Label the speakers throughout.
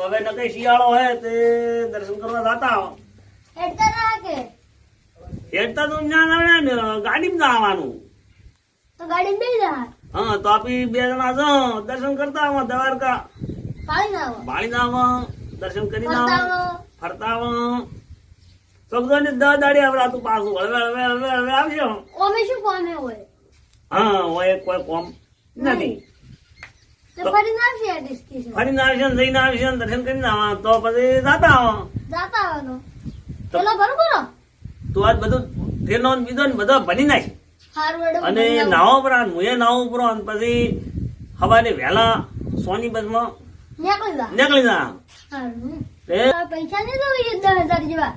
Speaker 1: હવે નકઈ શિયાળો હે તે દર્શન કરવા જાતા હો.
Speaker 2: હેડતા ના કે
Speaker 1: હેડતા તો ના આવડે ને, ગાડીમાં જવાનું.
Speaker 2: તો ગાડી બેસી જા.
Speaker 1: હા તો આપી 2 જણા જો દર્શન કરતા આવો દ્વારકા.
Speaker 2: પાળી ના આવો.
Speaker 1: બાળી આવો, દર્શન કરી
Speaker 2: ફરતા
Speaker 1: આવો,
Speaker 2: આવો.
Speaker 1: ફરતા આવો. સમજો ને 10 દાડી આવડાતું પાછું હવે આવજો.
Speaker 2: ઓમે શું કોમે હોય
Speaker 1: હા હોય કોઈ કોમ નથી.
Speaker 2: તો ફરી ના આવશે ડિસ્કશન
Speaker 1: ફરીને આવશે ને જઈને આવશે ને દર્શન કરીને આવા તો પછી જાતા આવો.
Speaker 2: જાતા આવવાનો ચલો બરોબર
Speaker 1: તો આજ બધું તેનો ને બીજો ને બધો ભણી નાખ.
Speaker 2: હારવડ
Speaker 1: અને નાવો પર મુએ નાવો પર અને પછી સવારે વહેલા સોની બસમાં
Speaker 2: નીકળી
Speaker 1: નીકળી
Speaker 2: જા.
Speaker 1: જા.
Speaker 2: હારું.
Speaker 1: એ
Speaker 2: પૈસા નહીં દઉં 10,000 જેવા.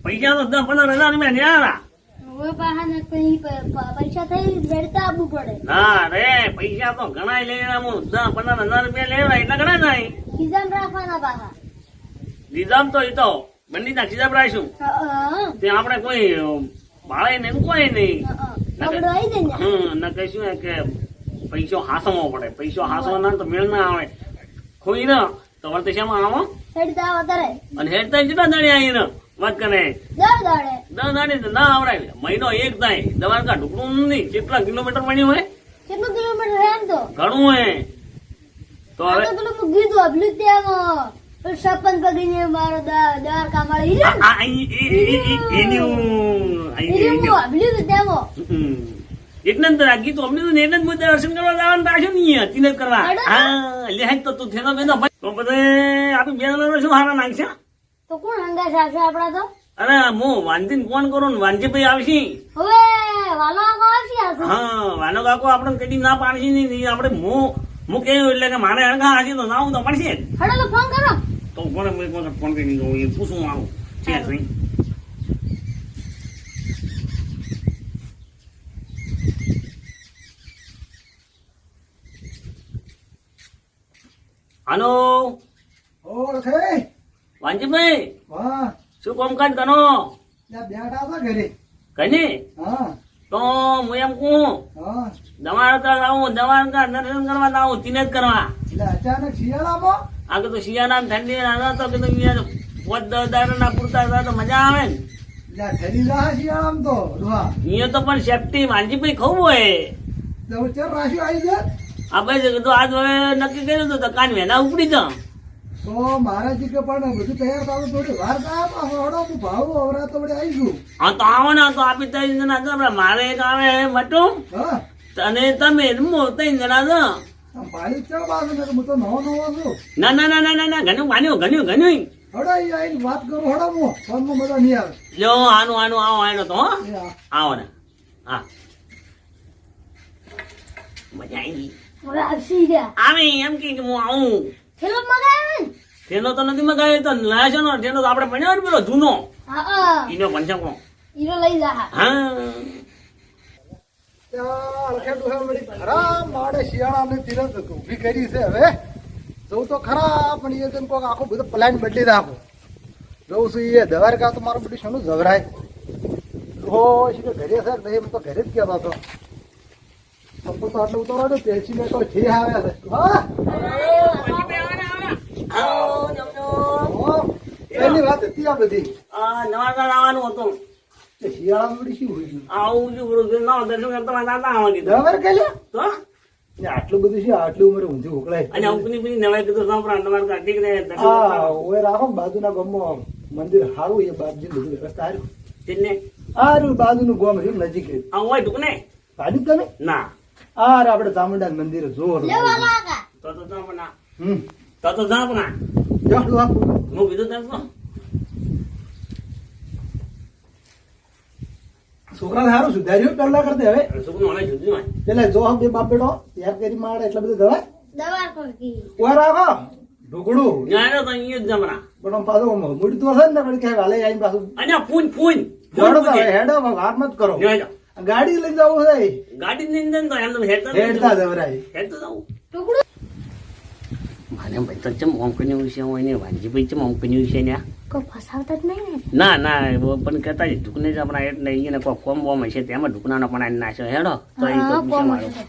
Speaker 1: પૈસા તો 10-15 હજાર રૂપિયા ન્યા.
Speaker 2: હવે પાછા કઈ પૈસા થઈ રેડતા આવવું પડે.
Speaker 1: ના રે પૈસા તો ઘણા લેવા હું 10-15 હજાર રૂપિયા લેવા એટલે ઘણા થાય.
Speaker 2: ખિસ્સામાં રાખવાના પાછા.
Speaker 1: લીધામ તો એ તો બંડીના ખીજાબ રાખશું. ત્યાં આપણે કોઈ ભાડે ને કોઈ નહીં.
Speaker 2: બગડો આવી જાય ને.
Speaker 1: ના કહીશું કે પૈસો હાસવો પડે. પૈસો હાસવા ના તો મેળ ના આવે. ખોઈ ના તો વર્તે શેમાં આવો
Speaker 2: હેડતા આવો તારે
Speaker 1: અને હેડતા કેટલા દાડે આવીને વાત કરે
Speaker 2: 10 દાડે
Speaker 1: 10 દાડે તો ના આવડાય. મહિનો એક થાય. દ્વારકા ઢુકડું નહીં. કેટલા કિલોમીટર બન્યું હોય?
Speaker 2: કેટલું કિલોમીટર હે આમ તો
Speaker 1: ઘણું હોય. તો
Speaker 2: આ
Speaker 1: હવે
Speaker 2: તો પેલું હું ગીત વાપર્યું તેમાં પેલું સપન પગીને મારો દ્વારકા મળે ઈ રહ્યો ને? ઈ હું વાપર્યું હતું તેમાં.
Speaker 1: એટલે જ આ ગીત અમને ને એટલે જ મુદ્દે દર્શન કરવા જવાનું રાખ્યો નહીં. તિલક કરવા.
Speaker 2: હેડો.
Speaker 1: હા લે તો તું થેલો બેનો તો પછી આપી 2 જણા શું હારા નાખશે.
Speaker 2: તો કોણ હંગાશ આવશે આપડા તો?
Speaker 1: અરે હું વાંધીને ફોન કરું ને વાંધીભાઈ આવશે.
Speaker 2: હવે વાલો આગો આવશે આવશે.
Speaker 1: હા વાનો કાકો આપણે કદી ના પાડશે નહીં. આપણે હું કેવું એટલે કે મારે અણગા હશે તો ના તો પડશે.
Speaker 2: હેડો તો ફોન કરો.
Speaker 1: તો કોને એક વખત ફોન કરી દઉં એ પૂછું આવું છે નહીં. હાલો
Speaker 3: ઓળખે
Speaker 1: વાંજીભાઈ
Speaker 3: વાહ
Speaker 1: શું કામકાજ કરો?
Speaker 3: ત્યાં બેઠા હતા ઘરે.
Speaker 1: કઈ
Speaker 3: હા
Speaker 1: તો હું એમ કહું
Speaker 3: હા
Speaker 1: દ્વારકા આવું દ્વારકા દર્શન કરવા આવું તિને જ કરવા.
Speaker 3: એટલે અચાનક શિયાળામાં
Speaker 1: આ કીધું શિયાળામાં ઠંડી ના તો કીધું અહીંયા 5-10 દાડા પૂરતા થાય તો મજા આવે ને.
Speaker 3: એટલે ઠરી રહ્યા શિયાળામાં તો ડોહા.
Speaker 1: અહીંયા તો પણ સેફટી વાંજીભાઈ ખવું હોય.
Speaker 3: તો ચાલ રાખ્યું આવી જાય
Speaker 1: આ ભાઈ કીધું આજ હવે નક્કી કર્યું હતું તો કાન વહેલા ઉપડી જા.
Speaker 3: તો મારા જી કે પણ બધું તૈયાર થવાનું થોડી વાર થાય હડો હું ભાવ અવરા તો વડે આવી ગયું.
Speaker 1: હા તો આવો ને તો આપી 3 જણા તો મારે એક આવે મટું
Speaker 3: હા
Speaker 1: અને તમે 3 જણા છો.
Speaker 3: આમ પાણી ચા બાજુ ને હું તો નવો નવો છું.
Speaker 1: ના ના ના ના ના ના ઘણું ઘણ્યું
Speaker 3: હડો અહીં આવીને વાત કરું હડો હું ફોનમાં બધા નહીં આવે.
Speaker 1: લ્યો આનું આનું આવો આનો તો હો
Speaker 3: એ આ.
Speaker 1: આવો ને હા મજા આવી
Speaker 2: હવે આવશે રહ્યા.
Speaker 1: આવે એમ કે હું આવું.
Speaker 2: થેલો મગાવ્યો ને?
Speaker 1: થેલો તો નથી મગાવ્યો તો લાયો છે ને થેલો તો આપણે ભણ્યો ને પેલો જૂનો
Speaker 2: હા
Speaker 1: ઈનો પંચાંગો.
Speaker 2: હીરો લઈ જા.
Speaker 1: હા
Speaker 3: ત્યાં અલખે ડોહા વળી ખરા માડે શિયાળાને તિરંગ ઊભી કરી છે હવે જવું તો ખરા પણ એ જેમ કોઈક આખું બધું પ્લાન બદલી નાખું જવું છું એ દ્વારકા તો મારું બધું શોનું જવરાય હો કે ઘરે છે નહીં એમ તો ઘરે જ કહેતો હતો સંપૂ તો આટલું ઉતારો પેસી મેં તો ઠી આવ્યા છે હા હો, એની વાત હતી આ બધી
Speaker 1: નવાગાર આવવાનું હતું.
Speaker 3: તે શિયાળામાં વળી શું હોય ગયું
Speaker 1: આવું છું બધું ના દર્શન કરતા દાદા આવવા કીધું
Speaker 3: બરાબર કે લ્યા?
Speaker 1: તો
Speaker 3: ને આટલું બધું છે આટલી ઉંમરે ઊંધી ઉકળાય
Speaker 1: અને અમુકની બધી નવાઈ કીધું સાંભળા તમારે કાઢી દર્શન
Speaker 3: હા
Speaker 1: કરવા.
Speaker 3: ઓય રાખો ને બાજુના ગામમાં મંદિર સારું એ બાજુ બધું વ્યવસ્થા સારું
Speaker 1: તેને
Speaker 3: સારું બાજુનું ગામ રહ્યું નજીક રહ્યું
Speaker 1: આવું હોય ઢુક ને
Speaker 3: બાજુ તમે
Speaker 1: ના
Speaker 3: આ આપણે ચામુંડા મંદિર જોર
Speaker 2: લે વાલો આગા.
Speaker 1: તો જા પણ
Speaker 3: હમ
Speaker 1: તો જા પણ
Speaker 3: જાડું આપું
Speaker 1: હું કીધું તેમ તો
Speaker 3: છોકરાને સારું સુધાર્યું પહેલા કરતે હવે
Speaker 1: સુખનું હવે જુદું હોય.
Speaker 3: પેલા જો બે બાપ બેટો તૈયાર કરી મારે એટલે બધું દવા
Speaker 2: દવા કોકી.
Speaker 3: ઓય રાખો ઢોકળું
Speaker 1: ન્યાય તો અહીંયા જ જમણા
Speaker 3: પણ આમ પાછું મૂડી તો હશે ને પણ કે વાલે આવીને પાછું
Speaker 1: અને ફૂન ફૂન
Speaker 3: જાડો તો હેડો વાર મત કરો ગાડી લઈને જવું છે
Speaker 1: ગાડી ની અંદર તો એમ તો
Speaker 3: હેડતા જવરાય
Speaker 1: હેડતો જાઉં.
Speaker 2: ટુકડું
Speaker 1: મારે ભાઈ તો ચમ ઓમકન્યું વિશે હોય ને વાંજીભાઈ ચમ ઓમકન્યું વિશે ને
Speaker 2: કોઈ ફસાવતા જ નહીં ને?
Speaker 1: ના ના એવું પણ કહેતા જ ઢુકને જ આપણા એટલે અહીંયા કોઈ કોમ બોમ હશે તેમાં ઢુકનાનો પણ આને નાખ્યો હેડો તો એ તો
Speaker 2: હા,
Speaker 1: વિશે
Speaker 2: કોમ
Speaker 1: મારો
Speaker 2: હશે.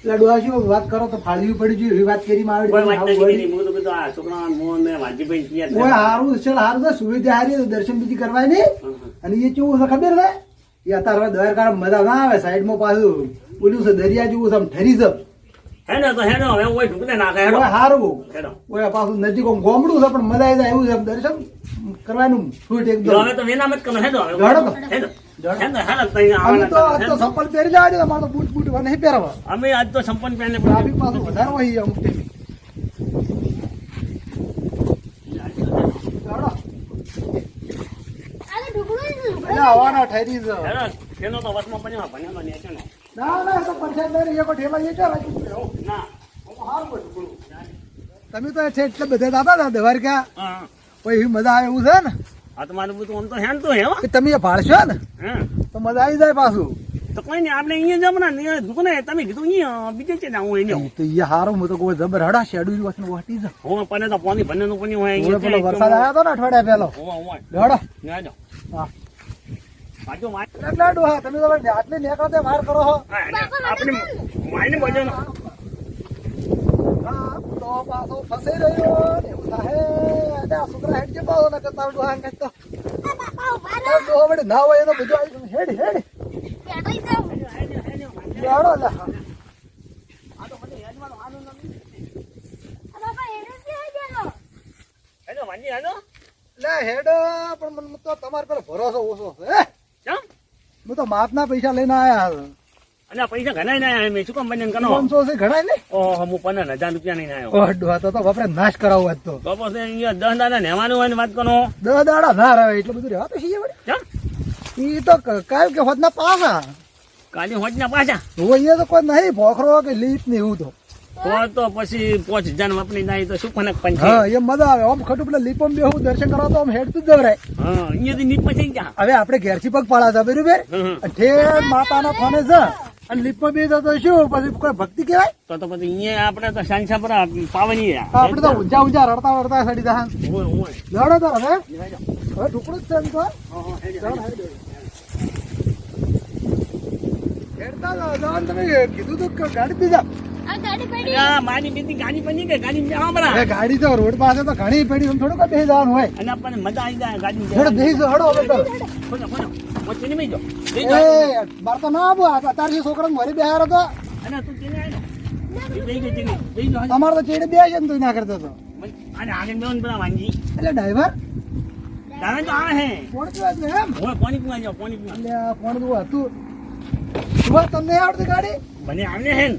Speaker 3: એટલે ડોહા શું વાત કરો તો ફાળવી પડી ગયું એવી વાત કરી માં
Speaker 1: કોઈ વાત
Speaker 3: આવડી
Speaker 1: નથી કરી. હું તો કીધું આ છોકરા મોહન ને વાજીભાઈ તૈયાર
Speaker 3: ઓય
Speaker 1: થયા.
Speaker 3: હારું છે હારું છે સુવિધા હારી છે, દર્શન બીજી કરવાય નહીં. અને એ કેવું છે ખબર છે એ અત્યારે દ્વારકા મજા ના આવે સાઈડમાં પાછું ઓલું છે દરિયા જેવું છે આમ ઠરી છે.
Speaker 1: હેડો તો હેડો હવે ઓય ઢુકને નાખે હેડો
Speaker 3: ઓય હારું
Speaker 1: હેડો.
Speaker 3: ઓય પાછું નજીક આમ ગોમડું છે પણ મજા આવી જાય એવું છે આમ દર્શન કરવાનું ફૂટ
Speaker 1: જો
Speaker 3: એકદમ.
Speaker 1: હવે તો વેના મત કરો હેડો હવે.
Speaker 3: હેડો તો.
Speaker 1: હેડો
Speaker 3: હેડો.
Speaker 1: હેડો હેડો તઈ
Speaker 3: અમે તો
Speaker 1: આવવાના
Speaker 3: આજ તો
Speaker 1: હેડો.
Speaker 3: સંપલ પહેરી જવા દે અમારે તો બૂટ બૂટ નહીં પહેરવા.
Speaker 1: અમે આજ તો સંપન્ન પહેરીને
Speaker 3: ટ્રાફિક પાછું વધારે હોય અમુક ટાઈમે. હેડો.
Speaker 2: આને ઢુકડું જ ઢુકડું.
Speaker 3: એટલે આવવાના ઠરી છે.
Speaker 1: હેડો તેનો તો વસમાં પણ ભણ્યાનો ને છે ને.
Speaker 3: ના ના એ તો પરસાદ લઈને એક ઠેલા એ ચાલે.
Speaker 1: ના
Speaker 3: હારું બધું. તમે તો છે એટલે બધા દાદા હતા દ્વારકા
Speaker 1: હા
Speaker 3: કોઈ એવી મજા આવે એવું છે ને
Speaker 1: આ તો મારું બધું આમ તો હેન તો હે હો.
Speaker 3: કે તમે એ ભાળશો ને
Speaker 1: હા
Speaker 3: તો મજા આવી જાય પાછું.
Speaker 1: તો કોઈ નહીં આપણે અહીંયા જમણા ને દુકાને તમે કીધું અહીંયા બીજે છે ને હું અહીંયા
Speaker 3: તો એ હારું હું તો કોઈ જબર હડા શેડ્યુલ વચન વહતી છે.
Speaker 1: હું પણ તો પાણી ભરવાનું પણ હોય
Speaker 3: ઓલે પેલો વરસાદ આવ્યો હતો ને અઠવાડિયા પહેલો
Speaker 1: હોય
Speaker 3: હડો
Speaker 1: ના જાઓ
Speaker 3: હા
Speaker 1: પાછો માર
Speaker 3: એટલે ડોહા તમે તો આટલી નેકળતે વાર કરો છો.
Speaker 1: આપણે માઈને બજાનો
Speaker 3: હા તો પાછો ફસાઈ રહ્યો ને એવું થાય અને આ છોકરા હેડ કે પાછો નકર તારો ડોહા ને તો
Speaker 2: બાપા ઉભા રહો.
Speaker 3: તારો ડોહો વડે ના હોય એનો બધું આવી હેડ હેડ
Speaker 2: બેઠી જાઓ.
Speaker 3: હડો લે હા.
Speaker 2: આ બાપા એને જ લઈ ગયેલો.
Speaker 1: હેલો માજી હેલો
Speaker 3: લે હેડ પણ મને તો તમારે પેલો ભરોસો ઓછો છે હે?
Speaker 1: ચમ
Speaker 3: હું તો માપના પૈસા લઈને આયા
Speaker 1: અને આ પૈસા ઘણા ના મેં શું કામ બન્યા કનો
Speaker 3: 500 છે ઘણા ને
Speaker 1: ઓહો હું 15,000 રૂપિયા નહીં આવ્યો
Speaker 3: ઓહ ડોહા તો વપરાય નાશ કરાવો આજ તો
Speaker 1: તો પછી અહીંયા 10 દાડા નેવાનું હોય ને વાત કરો
Speaker 3: 10 દાડા ના રહે એટલું બધું રહેવા તો છીએ વળી.
Speaker 1: ચમ
Speaker 3: ઈ તો કાલ કે હોદના પાસા
Speaker 1: કાલી હોજના પાછા
Speaker 3: હોય તો કોઈ નહીં ભોખરો કે લીપ ને એવું
Speaker 1: તો પછી 5,000 વાપરી નાઈ તો શું ફનક પણ છે
Speaker 3: હા એ મજા આવે આમ ખોટું પેલા લીપમ બેહું દર્શન કરવા તો આમ હેડતું જ જવરાય.
Speaker 1: હા અહીંયાથી નીટ પછી જા
Speaker 3: હવે આપણે ઘેરથી પગ પાડા છે બરોબર ઠેર માતાના ફોને છે અને લીપમાં બે તો શું પછી કોઈ ભક્તિ કહેવાય.
Speaker 1: તો પછી અહીંયા આપણે તો સાંસા પર પાવાની
Speaker 3: આપણે તો ઊંઝા ઊંઝા રડતા રડતા સડી દા લડો તો હવે ટુકડું જ છે એમ તો હેડતા જવાનું તમે કીધું તું કે ગાડી બીજા
Speaker 2: આ ગાડી પડી.
Speaker 1: મારી બીજી ગાડી બની ગઈ ગાડી હમણાં
Speaker 3: હવે ગાડી તો રોડ પાસે તો ઘણી પડી થોડું કઈ બેસી જવાનું હોય.
Speaker 1: અને આપણને મજા આવી જાય ગાડી
Speaker 3: હેડો બેસી જાઓ, હેડો હવે તો.
Speaker 1: ખોલો ખોલો વચ્ચે નહીં બેસજો.
Speaker 3: એ મારે તો ના આવું અત્યારે જે છોકરાને મરી બેહાર હતો
Speaker 1: અને તું તેને આવ્યો બેસી ગઈ તેને બેસી જાઓ.
Speaker 3: તમારે તો ચેડે બે છે ને તો ના કરતો હતો
Speaker 1: અને આગળ બેસવાનું પેલા વાંજી
Speaker 3: એટલે ડ્રાઈવર
Speaker 1: તારે તો આવે હે
Speaker 3: કોણ છું એટલે એમ
Speaker 1: હવે પાણી પીવા જાઓ પાણી પીવા
Speaker 3: એટલે આ કોણ હતું શું તમને આવડતી ગાડી
Speaker 1: બને આવે હે ને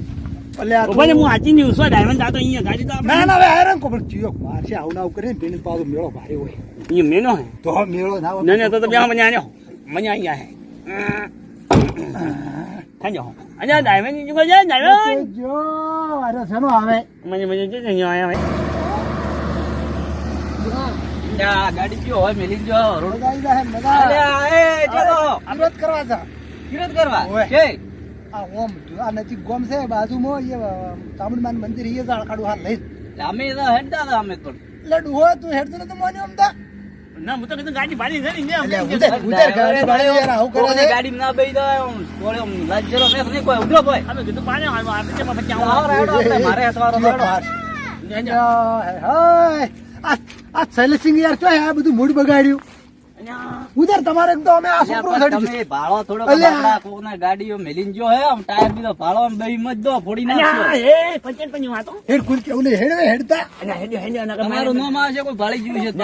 Speaker 3: એટલે આ
Speaker 1: ભલે હું આજી નહીં ઉસવા ડાયમંડ જાતો અહીંયા ગાડી તો
Speaker 3: ના ના હવે હેરાન કો પણ ચિયો મારશે આવું ના કરીને બેન પાછો મેળો ભારે હોય
Speaker 1: અહીંયા મેનો હે
Speaker 3: તો મેળો ના હોય
Speaker 1: ના ના તો બે મને આન્યો મને અહીંયા હે ખાજો અહીંયા ડાયમંડ ની જગ્યા છે ડાયમંડ
Speaker 3: જો અરે શેનો આવે
Speaker 1: મને મને જે અહીંયા આયા હે
Speaker 4: ગાડી કયો હોય મેલી જો રોડ
Speaker 3: મજા આવી જાય મજા
Speaker 4: અરે
Speaker 3: આવે
Speaker 4: એ ચલો
Speaker 3: વિરોધ કરવા જા
Speaker 4: વિરોધ કરવા
Speaker 3: ઓય.
Speaker 4: કે
Speaker 3: આ ઓમ આ નજીક ગોમ છે બાજુમાં એ ચામુંડમાનું મંદિર એ જાળ કાઢું હાલ લઈ
Speaker 4: અમે તો હેડતા હતા અમે તો
Speaker 3: એટલે ડુહો તું હેડતો નતો મોન્યો અમદા
Speaker 1: ના હું તો કીધું ગાડી ભારી છે ને
Speaker 3: એટલે ઉધર ગાડી ભાડે યાર આવું કરે છે
Speaker 4: ગાડી ના બેઈ દો થોડે લાજરો મેં નહીં કોઈ ઉભરો કોઈ
Speaker 1: અમે કીધું પાણી આપણે જેમાં પછી
Speaker 4: આવો
Speaker 1: આવું
Speaker 4: રાડો આપણે મારે હસવારો
Speaker 3: જીઓ
Speaker 4: રાડો
Speaker 3: પાસ. હાય આ સૈલસિંગ યાર તો આ બધું મૂડ બગાડ્યું ઉધર તમારે એક તો અમે આ છોકરો સડી
Speaker 4: તમે ભાળો થોડો
Speaker 3: અલ્યા.
Speaker 4: બાપડા કોકના ગાડીઓ મેલીને જો હે આમ ટાયર બીજો ભાળો આમ બેઈ મત દો ફોડી નાખશો
Speaker 1: એ પંચાયત પણ વાતો
Speaker 3: હેડ કુલ કેવું નહીં હેડવે હેડતા
Speaker 4: તમારું નામ આવશે કોઈ ભાળી ગયું છે તો.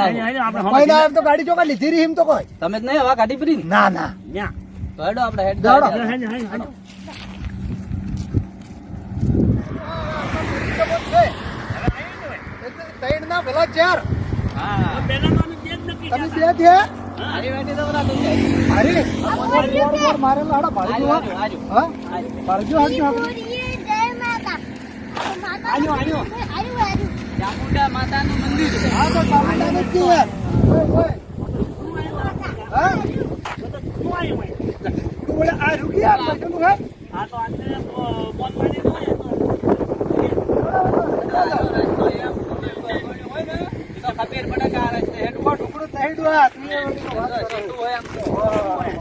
Speaker 3: કોઈ ના એમ તો ગાડી ચોકા લીધી રહી એમ તો કોઈ
Speaker 4: તમે જ નહીં હવા કાઢી પડી ને
Speaker 3: ના ના
Speaker 4: તો હેડો આપણે હેડ
Speaker 3: દોડો. ત્રણ ના ભલા ચાર
Speaker 4: હા
Speaker 3: તમે બે થયા
Speaker 4: આરી વાટી તો બરા તમે
Speaker 3: અરે મારે લાડા ભાડી
Speaker 4: આજો આજો
Speaker 3: હા ભાડજો હાથ ના
Speaker 2: બોલીએ જય માતા. માતા
Speaker 1: આયો, આયો.
Speaker 2: આયો.
Speaker 4: ચામુંડા માતાનું મંદિર છે
Speaker 3: હા તો ચામુંડા ને જ છે યાર ઓય હા તું બોલે આ રૂકી યાર પૈસા નું હે
Speaker 4: ખબર પડે કે આ રસ્તે હેડ
Speaker 3: ટુકડો તહી દો આ તું એ વળી વાત કરો.
Speaker 4: હોય એમ તો.
Speaker 3: ઓય, ઓય.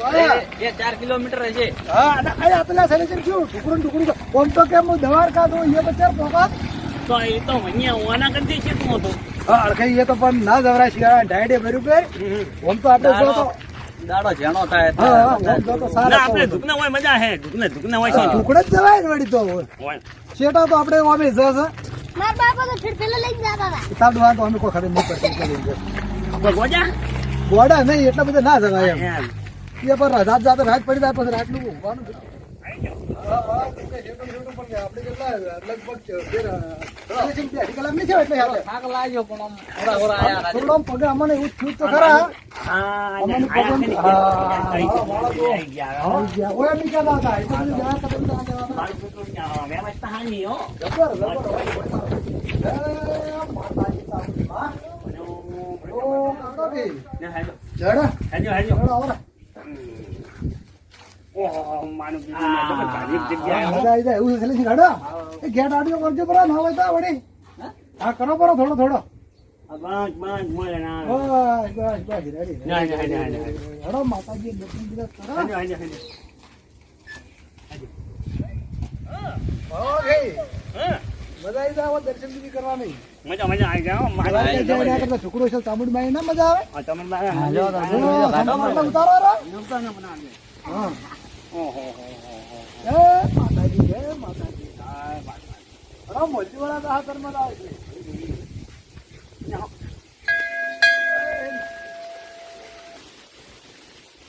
Speaker 4: એ 4 કિલોમીટર હશે.
Speaker 3: હા અને આ પેલા સેલેક્શન શું ટુકડું ઓમ તો કેમ હું દ્વારકા તો એ તો ચાર પોકાત
Speaker 1: તો એ તો અહીંયા ઓના કરતી છે તું હતો.
Speaker 3: હા અડખાઈ એ તો પણ ના જવરાય શિયાળા ઢાઈડે ભર્યું કે ઓમ તો આપણે જો તો
Speaker 4: દાડો જેનો થાય
Speaker 3: હા હા ઓમ જો તો
Speaker 1: ના
Speaker 3: સારા
Speaker 1: આપણે દુખના હોય મજા હે દુખના હોય છે
Speaker 3: ટુકડે જ જવાય ને વળી તો
Speaker 1: હોય.
Speaker 3: શેટા તો આપણે ઓમે જશે
Speaker 2: મારા બાપા તો ફિર પેલા લઈને જતા હતા.
Speaker 3: તાર દુઆ તો અમે કોઈ ખબર નહીં પડતી કરી
Speaker 1: કોઈ ગોજા
Speaker 3: ગોડા નહીં એટલા બધા ના જવાય એમ
Speaker 1: એમ.
Speaker 3: એ પર રાત જાતે રાત પડી જાય પછી રાતનું ઊંઘવાનું છે. હા, હા, તો કે શેટું શેટું પણ આપણે કેટલા લગભગ 2 કલાક નહીં થયો એટલે યાર.
Speaker 4: થાક લાગ્યો પણ આમ ઓરા ઓરા આયા રાજે.
Speaker 3: થોડું આમ પગે અમને એવું થયું તો ખરા
Speaker 1: હા
Speaker 3: અમને પગે
Speaker 1: આયા
Speaker 3: આવી ગયા. ઓય એમ કહેતા હતા એ તો બધું જવા તો બધું જવા દેવા.
Speaker 1: મારું પુત્ર વ્યવસ્થા હાની હો.
Speaker 3: જબર માતાજી સાહેબ હા ઓ કાકા ભઈ
Speaker 1: હેજો
Speaker 3: જડા
Speaker 1: હેજો
Speaker 3: જડા આવરા
Speaker 1: ઓહો માનું કીધું તારીફ જગ્યાએ હો.
Speaker 3: મજા આવી જાય એવું છે ગાડા એ ગેટ આડિયો કરજો બરા ના હોય તો વળી હા કરો બરો થોડો થોડો
Speaker 1: બસ બસ મળે ના
Speaker 3: બસ બસ બસ રેડી
Speaker 1: ના, ના, ના, ના.
Speaker 3: હડો માતાજી દર્શન દીધા કરો
Speaker 1: હેજો હેજો હેજો
Speaker 3: ઓકે
Speaker 1: હા
Speaker 3: મજા આવી જાય દર્શન દીધી કરવાની
Speaker 1: મજા મજા આવી ગયા હો.
Speaker 3: મજા આવી જાય
Speaker 1: મારા
Speaker 3: એટલે છોકરો છે ચામુંડ માં ના મજા આવે
Speaker 1: આ તમને લાગે
Speaker 4: હાલો, તો
Speaker 1: હાલો.
Speaker 4: જો.
Speaker 3: સામાન ઉતારો રા
Speaker 1: નુકસાન ન બનાવજે.
Speaker 3: હા
Speaker 1: ઓહો હો હો હો.
Speaker 3: જય માતાજી જય માતાજી
Speaker 1: હાય બાય.
Speaker 3: હડો મોટી વાળા તો આ કર્મ આવે છે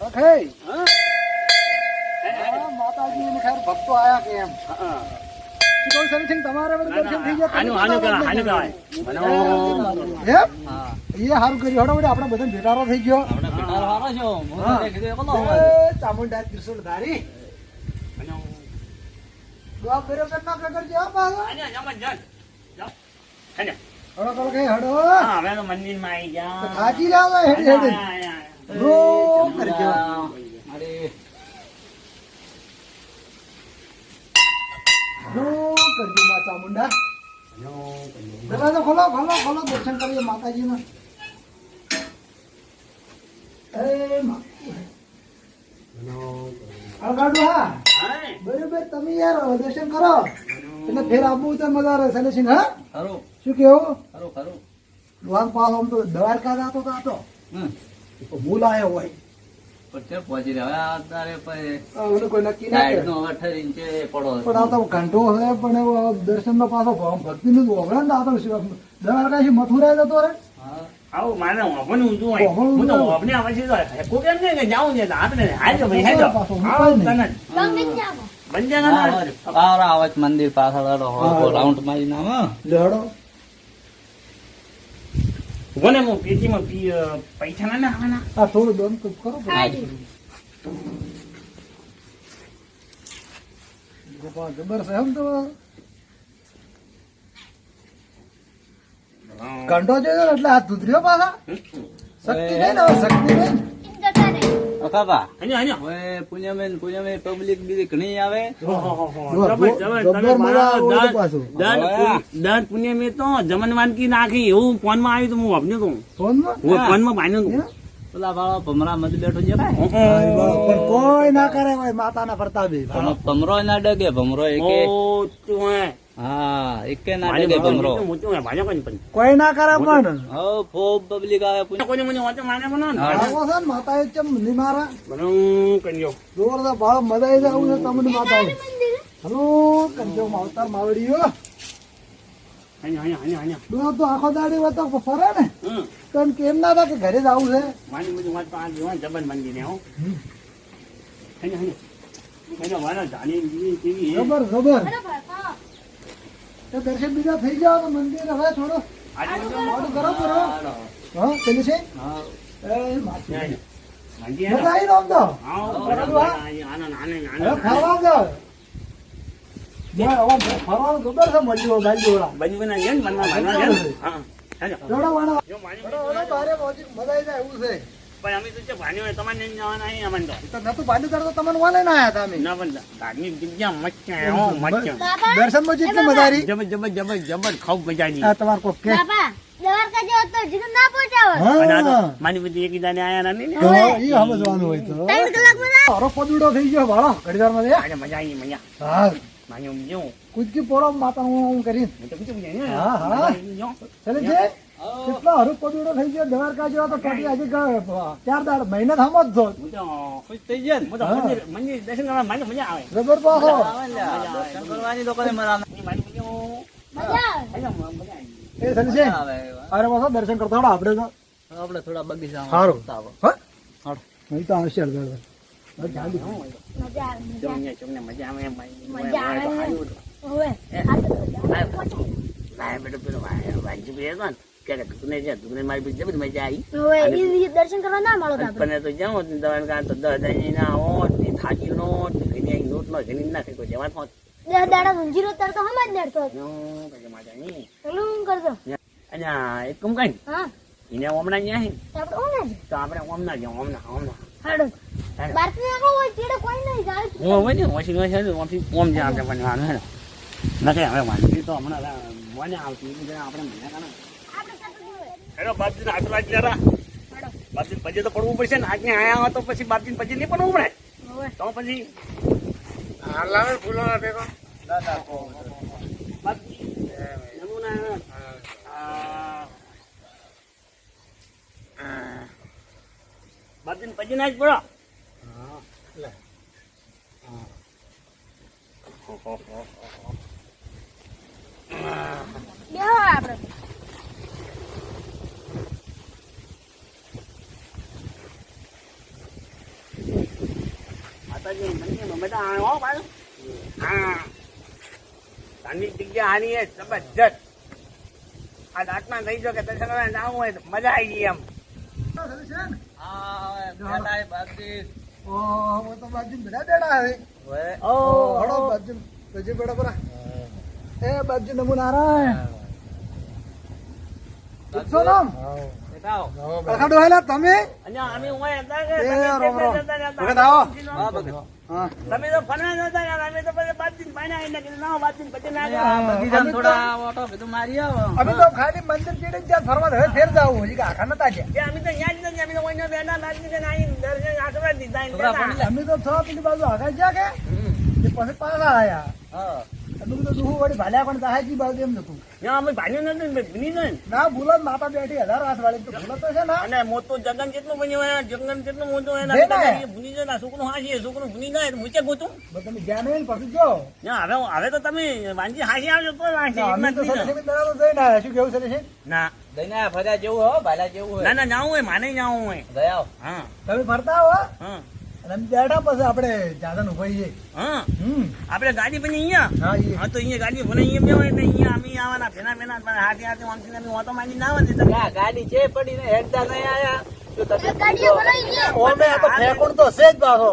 Speaker 3: ઓકે
Speaker 1: હા?
Speaker 3: હા, માતાજી ને ખેર ભક્તો આયા કે એમ
Speaker 1: હા.
Speaker 3: શું કહું સર તમારે બધું
Speaker 1: ના,
Speaker 3: દર્શન થઈ
Speaker 1: ના,
Speaker 3: ગયા
Speaker 1: આનું આનું કહેવાય, આનું કહેવાય.
Speaker 3: એમ
Speaker 4: હા
Speaker 3: એ સારું કર્યું હડો વડે આપણે બધા ભેટારો થઈ ગયો
Speaker 4: આપણે પીટાર વાળો છો હું તો
Speaker 3: હા.
Speaker 4: કીધું એ બોલો
Speaker 3: એ ચામુંડા ત્રિશુલ ધારી દુઆ કર્યો કે ના કરજો હો પાછો
Speaker 1: આને જમા જાન. જાઓ. હેને.
Speaker 3: હડો કરો કઈ હડો
Speaker 1: હા, હવે તો મંદિરમાં આવી ગયા.
Speaker 3: ખાજી લાવો હેડી હેડી
Speaker 1: આયા, આયા.
Speaker 3: રો કરજો
Speaker 4: અરે
Speaker 3: રો કરજો મા ચામુંડા દરવાજો ખોલો ખોલો ખોલો દર્શન કરીએ માતાજીના એ મા અગાડું હા
Speaker 1: હાય.
Speaker 3: બરોબર તમે યાર દર્શન કરો એટલે ફેર આવવું તો મજા આવે સેલેસિંગ હા
Speaker 4: ખરું
Speaker 3: શું કેવું
Speaker 4: ખરું ખરું
Speaker 3: લોન પાસ આમ તો દ્વારકા જાતો તો આતો
Speaker 4: હમ
Speaker 3: ભૂલ આવ્યો હોય
Speaker 4: પણ તે પહોંચી રહ્યા અત્યારે પછી
Speaker 3: ઓલું કોઈ નક્કી ના
Speaker 4: ટાઈટ
Speaker 3: કરે
Speaker 4: નો 18 ઇંચે પડો
Speaker 3: પણ આ તો ઘંટો છે પણ એવો દર્શન નો પાછો ભક્તિ નું ઓગળે ને આ તો દ્વારકા થી મથુરા જતો રે
Speaker 4: હા
Speaker 1: આવું મારે વાપરનું ઊંધું હોય.
Speaker 3: વાપરનું
Speaker 1: હું તો
Speaker 3: ઊંધું.
Speaker 1: વાપરને આવે છે તો કોઈ એમ નહીં કે જાઉં છે તો આપણે હાજો ભાઈ હાજો.
Speaker 3: પાછો હું
Speaker 1: આવો
Speaker 3: કઈ નહીં.
Speaker 1: તને
Speaker 2: તમે જ જાઓ.
Speaker 1: બંધ ના
Speaker 4: આવરા આવે છે મંદિર પાછળ રાઉન્ડ મારી નામ
Speaker 3: લેડો
Speaker 1: કોને હું પેટીમાં પૈસા ના નાખવાના.
Speaker 3: આ થોડું દમ તો કરો
Speaker 2: હાજી.
Speaker 3: ગોપાલ જબર છે એમ તો ઘંટો જોયો ને એટલે હાથ ધૂતર્યો પાછા શક્તિ નહીં ને હવે શક્તિ નહીં
Speaker 2: ઈમ જતા રહે.
Speaker 4: કાકા
Speaker 1: હાજો હાજો.
Speaker 4: હવે પુણ્યમેન પબ્લિક બીજી ઘણી આવે
Speaker 3: જબર મજા આવે ઓલું પાછું
Speaker 1: દર પુણ્ય મેં તો જમન વાનગી નાખી એવું ફોનમાં આવ્યું તો હું વાપર્યું હતું.
Speaker 3: ફોનમાં
Speaker 1: હું ફોનમાં પાડ્યું હતું.
Speaker 4: પેલા વાળો ભમરા મધ બેઠો છે ભાઈ
Speaker 3: પણ કોઈ ના કરે કોઈ માતાના પ્રતાપે
Speaker 4: ભમરો ના ડગે ભમરો એકે
Speaker 1: ઓ તું હે.
Speaker 4: હા એકે ના
Speaker 1: ભાજો
Speaker 4: ડગે ભમરો
Speaker 1: મોટું હે, ભાજો કોઈ પણ.
Speaker 3: કોઈ ના કરે પણ
Speaker 4: હવ ખૂબ પબ્લિક આવે પુણ્ય
Speaker 1: કોઈને મને વાંચો મારે પણ ના.
Speaker 3: આવો છે ને માતા એ ચમ ની મારા
Speaker 1: બરાબર કર્યો.
Speaker 3: જોરદાર ભાવ મજા આવી જાય આવું છે તમને માતા
Speaker 2: મંદિર.
Speaker 3: હલો કંજો માવતાર માવડીઓ
Speaker 1: હાજો હાજો હાજો હાજો.
Speaker 3: દુઆ તો આખો દાડી હોય તો ફરે ને
Speaker 1: હમ.
Speaker 3: પણ કેમ ના થાય કે ઘરે જ આવું છે
Speaker 1: મારી બધું વાત તો આ જોવા જબન મંદિર ને હો. હાજો હાજો. હાજો વાળા જાણી બીજી કેવી હે.
Speaker 3: જબર જબર
Speaker 2: બરાબર. હા.
Speaker 3: તો દર્શન બીજા થઈ જાવ તો મંદિર હવે થોડો
Speaker 1: આજે તો
Speaker 3: મોડું કરો કરો હા પેલું છે
Speaker 4: હા
Speaker 3: એ માસી.
Speaker 1: હાજો. મંદિર
Speaker 3: મજા આવી ને આમ તો
Speaker 1: આવો
Speaker 3: બરાબર.
Speaker 1: બરાબર. આનો નાને
Speaker 3: હવે
Speaker 1: નાને
Speaker 3: ફરવા જાવ હવે ફરવાનું જબર છે મળ્યું ગાડી
Speaker 1: બનવાના છે ને બનવા બનવા છે ને. હા હાજો.
Speaker 3: જોડો વાળો
Speaker 1: જો મારી
Speaker 3: વડો વડો તારે પહોંચી મજા આવી જાય એવું છે
Speaker 1: પણ અમે તો છે ભાન્યો હોય તમારે નહીં જવાના અહીં અમને તો
Speaker 3: તો નતું ભાંડી તો તમને વાલે ના આયા હતા અમે
Speaker 1: ના પણ ધાર્મિક જગ્યા મચ્યા હો મચ્યા
Speaker 2: બાપા
Speaker 3: દર્શનમાં જેટલી મજારી
Speaker 1: જબર જબર જબર જબર ખાવ મજાની
Speaker 3: આ તમાર કોક કે
Speaker 2: બાપા દ્વારકા જેવો તો જીગર ના પહોંચાવો
Speaker 1: અને આ તો
Speaker 3: હા
Speaker 1: મારી બધી એકીદાને આયા ના નહીં ને
Speaker 3: તો ઈ સમજવાનું હોય તો
Speaker 2: 3 કલાકમાં ના
Speaker 3: તારો પદુડો થઈ ગયો ભાળો ઘડીવારમાં દે
Speaker 1: આજે મજા આવી મજા
Speaker 3: હા
Speaker 1: માન્યો જો
Speaker 3: કુદકી પોરો માતા હું કરી
Speaker 1: હું તો કીધું ને
Speaker 3: હા, હા. ચાલે છે કેટલો હરું પદુડો થઈ ગયો દ્વારકા જેવો તો ટોટી આજે 4 દાડ મહિને થામો જ છો
Speaker 1: હું તો
Speaker 4: ખુશ થઈ ગયા ને?
Speaker 1: હું તો મંદિર દર્શન કરવા મને મજા આવે
Speaker 3: જબર પાછો
Speaker 4: આવે ને લ્યા. દર્શન કરવાની તો કોઈ મજા
Speaker 1: મારી મજા
Speaker 2: મજા આવે
Speaker 1: મજા આવી
Speaker 3: એ ચાલે છે
Speaker 4: આવે.
Speaker 3: અરે પાછો દર્શન કરતા હોડો આપણે તો
Speaker 4: આપણે થોડા બગીચામાં
Speaker 3: સારું
Speaker 4: ફરતા આવો.
Speaker 3: હા નહીં તો આવશે અડધો
Speaker 2: મજા આવે મજા
Speaker 1: તમને મજા આવે
Speaker 2: મજા આવે. ઓવે આ તો મજા આવે.
Speaker 1: ભાઈ બેટો પેલો વાંચી ગયો હતો ને કે તું જા તું મારી બીજી બધી મજા આવી
Speaker 2: ઓવે ઈ દર્શન કરવા ના મળો તો આપણે
Speaker 1: પણ તો જાઉં દવાન કા તો 10 ના હોત ની થાકી નો ઘણી નોટ નો ઘણી ના કોઈ જવાન હોત
Speaker 2: 10 દાડા ઊંઝી રો તર તો હમ જ નડતો
Speaker 1: નો પછી મજા નહીં
Speaker 2: પેલું હું કરજો
Speaker 1: અને એક કમ કઈ
Speaker 2: હા
Speaker 1: એને ઓમણા ન્યા હે
Speaker 2: તો આપણે ઓને જ
Speaker 1: તો આપણે ઓમના જાવ ઓમના
Speaker 2: હાડો બારથી આખો હોય ચીડે કોઈ નહીં જાય
Speaker 1: હું હવે ને વોશિંગ મશીન ઓમથી ઓમ જા આપણે બનવાનું હે ના કે હવે વાંચી તો હમણાં મને આવતી એટલે આપણે મને કાના
Speaker 2: આપણે સાથે જોવે
Speaker 1: હેલો બાપજી ના આટલા જરા
Speaker 2: હાડો
Speaker 1: બાપજી પછી તો પડવું પડશે ને આજને આયા હો તો પછી બાપજી પછી નહીં પડવું પડે
Speaker 2: ઓવે
Speaker 1: તો પછી
Speaker 3: હાલાવે ફૂલો ના ટેકો
Speaker 1: બાપજી નમૂના બાપજી પછી ના જ પડો
Speaker 2: બેહો આપણે
Speaker 1: માતાજી મને બધા આવો પાછું હા ધાર્મિક જગ્યા હારી હે જબરજસ્ત આ દાંતમાં થઈ જો કે દર્શન કરવા જવું હોય તો મજા આવી ગઈ એમ
Speaker 4: હા, હવે બેઠા એ બાપજી.
Speaker 3: ઓ તો બાજુ બેડા બેડા હવે
Speaker 4: હવે
Speaker 3: હડો બાજુ બાજુ બેડા પરા એ બાજુ નમુ નારાયણ પૂછો નામ
Speaker 4: બેઠા આવો.
Speaker 3: અખાડો હેલા તમે
Speaker 1: અને અમે હોય હતા કે
Speaker 3: એ
Speaker 1: તમે
Speaker 3: રોમ રોમ.
Speaker 1: જતા હતા.
Speaker 3: વખત આવો.
Speaker 4: હા, ભગત.
Speaker 3: હા
Speaker 1: તમે તો ફરવા જતા રહ્યા. અમે તો પછી બાતચીત પાણી આવીને કીધું ના બાતચીત પછી ના
Speaker 4: આ
Speaker 1: જાઓ.
Speaker 4: બગીચામાં થોડા ઓટો કીધું મારી આવો.
Speaker 3: અમે તો ખાલી મંદિર ચીડે જ જ્યાં ફરવા હવે ફેર જાવું હજી કે આખા નતા ગયા
Speaker 1: કે અમે તો ન્યા જ નથી. અમે તો ઓઈનો બેઠા બાતચીત કરીને આવીને દર્શન આશીર્વાદ દીધા એને
Speaker 4: છોકરા
Speaker 1: બેઠા.
Speaker 4: ભણી
Speaker 3: અમે તો છ પેલી બાજુ આગળ ગયા કે એ પછી પાછા આયા
Speaker 4: હા.
Speaker 3: અમે તો દુહુ વળી ભાલ્યા પણ સહાયજી બાજુ એમ નતું
Speaker 1: ના, અમે ભાગ્યું નથી ને, ભૂલી જાય ને.
Speaker 3: ના ભૂલો જ માતા બેઠી 1000 હાથ વાળી તો ભૂલો તો છે ને
Speaker 1: અને મોટું જગન જેટલું બન્યું હોય, જગન જેટલું મોટું હોય,
Speaker 3: છે ને?
Speaker 1: એના ભૂલી જાય ને. આ છોકરું હાંસી, એ છોકરું ભૂલી જાય તો મૂચે ગોતું.
Speaker 3: બસ તમે જ્યાં નહીં ને પછી જો
Speaker 1: ના, હવે તો તમે વાંચી હાંસી આવજો તો હાંસી.
Speaker 3: ના, અમે
Speaker 1: એક
Speaker 3: તો
Speaker 1: નથી ને.
Speaker 3: સત્સંગી દડાનો જઈને આયા. શું કેવું છે
Speaker 1: ના
Speaker 4: દઈને આયા ફર્યા જેવું હો, ભાલા જેવું હોય.
Speaker 1: ના જાવું હોય, માને જાવું હોય.
Speaker 4: ગયા આવો.
Speaker 1: હા
Speaker 3: તમે ફરતા આવો
Speaker 1: હા
Speaker 3: અને અમે બેઠા પછી આપણે જાદન ઉભા છીએ
Speaker 1: હા
Speaker 3: આપણે
Speaker 1: ગાડી બની અહીંયા.
Speaker 3: હા ઈ
Speaker 1: હા તો અહીંયા ગાડી ભલે અહીંયા બે હોય એટલે અહીંયા અમે આવવાના ભેના ભેના હાથે હાથે વાંચીને અમે ઓટો માંડી ના આવે ને તમે.
Speaker 4: આ ગાડી છે પડી ને હેડતા નહીં આયા. તો તમે
Speaker 2: ગાડીઓ ભરાઈ ગઈ
Speaker 3: ઓમે આ તો ફેંકોણ તો છે જ પાછો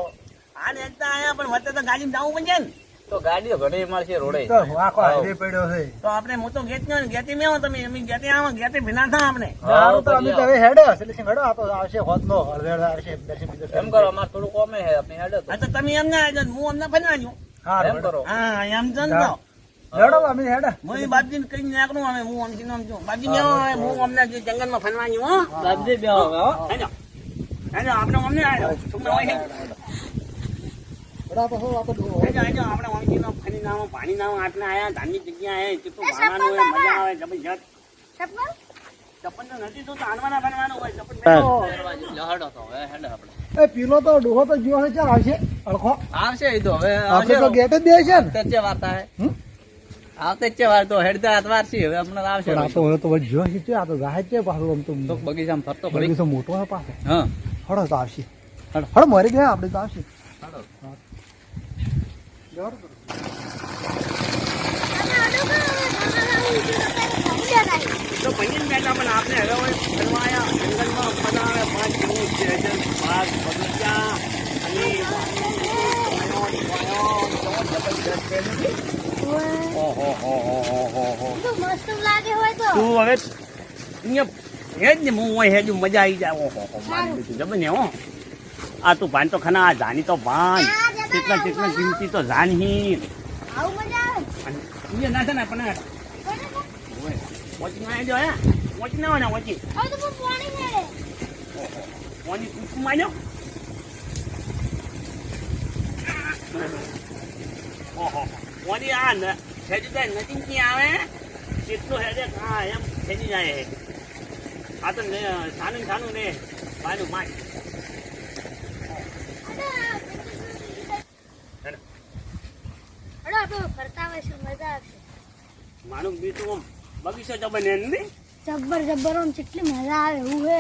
Speaker 1: હાલ એકતા આયા પણ વચ્ચે તો ગાડી જવું પડશે ને.
Speaker 4: તો ગાડીઓ ઘણી મળશે રોડે.
Speaker 3: તો આખો હાઈવે પડ્યો છે
Speaker 1: તો આપણે હું તો ગેટ ને ગેટી મેં આવો તમે. અમે ગેટી આવો, ગેટી ભીના થા આપણે.
Speaker 3: સારું તો અમે તો હવે હેડે સિલેક્શન હેડો આ તો આવશે હોત નો હળવેળ આવશે દર્શન બીજું
Speaker 4: એમ કરો અમારે થોડું કોમે હે આપણે હેડો તો.
Speaker 1: હા તો તમે એમને આવજો, હું અમને ફરવાનું.
Speaker 3: હા
Speaker 4: એમ કરો.
Speaker 1: હા એમ છે ને તો.
Speaker 3: હેડો અમે હેડે
Speaker 1: હું એ બાપજીને કઈ નાખનું અમે. હું અમથી નામ છું બાપજી ને આવે, હું અમને જે જંગલમાં ફરવાનું હો.
Speaker 4: બાપજી બે આવો, હો.
Speaker 1: હેજો હેજો આપણે અમને આવ્યો છોકરા હોય છે.
Speaker 3: હેડો પાછો આ તો
Speaker 1: હેજો હેજો આપણે અમથી નામ ફરી નામ પાણી નામ આટલે આયા ધાર્મિક જગ્યા આયા કેટલું વાહવાનું હોય, મજા આવે જબરજસ્ત.
Speaker 2: સપન
Speaker 1: ચપ્પલ તો નથી તો આણવાના બનવાનું હોય ચપ્પલ
Speaker 4: ફરવા જેટલો હેડો તો હવે હેડો આપણે.
Speaker 3: એ પીલો તો ડોહો તો જીવો છે ચાલ આવશે અળખો
Speaker 4: આવશે એ તો હવે
Speaker 3: આપણે તો ગેટ જ દે છે ને
Speaker 4: આવતે છે વાર્તા હે.
Speaker 3: હમ?
Speaker 4: આવતે જ છે વાર તો હેડતા હાથવાર છે હવે હમણાં આવશે.
Speaker 3: પણ આ તો હવે તો જો છે આ તો જાહેર છે પાછું આમ
Speaker 4: તો
Speaker 3: તો
Speaker 4: બગીચામાં ફરતો ફરી.
Speaker 3: બગીચો મોટો છે પાછો
Speaker 4: હા.
Speaker 3: હળો તો આવશે
Speaker 4: હેડો.
Speaker 3: હળો મરી ગયા આપણે તો આવશે
Speaker 4: હેડો.
Speaker 3: જવાડો તો.
Speaker 1: તો પૈયન બેઠા પણ આપણે હવે હોય ફરવા આવ્યા જંગલમાં મજા આવે. 5 કિલો છે બાગ બગીચા અને ઓહો હો હો હો હો.
Speaker 2: તો મસ્ત લાગે હોય તો
Speaker 1: તું હવે અહીંયા હેજ ને હું હોય હેજ મજા આવી જાય ઓહો મારી બેટી જબર ને હો આ તું ભાન તો ખના આ જાની તો ભાન કેટલા કેટલા કિંમતી તો જાની
Speaker 2: આવું મજા આવે
Speaker 1: અને ના છે ને પણ વોચી માં જો હે વોચી ના હોય ને વોચી
Speaker 2: હવે તો બહુ પાણી છે
Speaker 1: વોચી કુકુ માન્યો ઓહો વોચી આ ને હેજી જાય નજીક ની આવે કેટલું હેજે હા એમ હેજી જાય આ તો ને સાનું ને બાનું માય
Speaker 2: અરે આપણે ફરતા હોય મજા આવશે
Speaker 1: મારું બીજું બગીચો જબર ને નથી
Speaker 2: જબ્બર જબ્બર આમ કેટલી મજા આવે એવું હે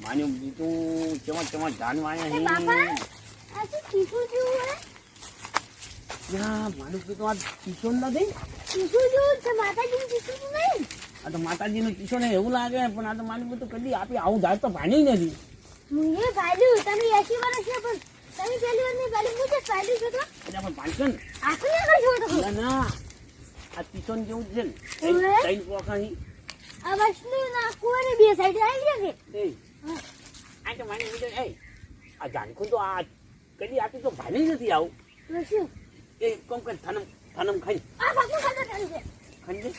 Speaker 1: માનું બીજું ચમક જાનવા
Speaker 2: એ બાપા આ શું ચીકુ જેવું હે
Speaker 1: યા માનું બીજું આ કિશોર નથી
Speaker 2: ચીકુ જેવું છે માતાજીનું ચીકુ નહીં
Speaker 1: આ તો માતાજીનું કિશોર ને એવું લાગે પણ આ તો માનું બીજું કદી આપી આવું ઝાડ તો ભાણી નથી
Speaker 2: હું એ ભાલ્યું તમે 80 વર્ષ છે પણ તમે પહેલી વાર નહીં ભાલ્યું હું જ ભાલ્યું છું તો
Speaker 1: એટલે આપણે ભાણશો ને
Speaker 2: આખું આગળ છો તો
Speaker 1: ના ના આ કિશોર જેવું જ છે ને
Speaker 2: ઓવે.
Speaker 1: ત્રણ પોખાની
Speaker 2: આ વર્ષની ના કુવાની બે સાઈડ આવી જશે
Speaker 1: એ આ તો માનું બીજું એ આ જાનખું તો આ કદી આપી તો ભાણી નથી આવું
Speaker 2: તો શું
Speaker 1: એ કોમ કર થનમ ખાઈ
Speaker 2: આ બાપુ ખાતા ચાલુ છે
Speaker 1: ખાઈ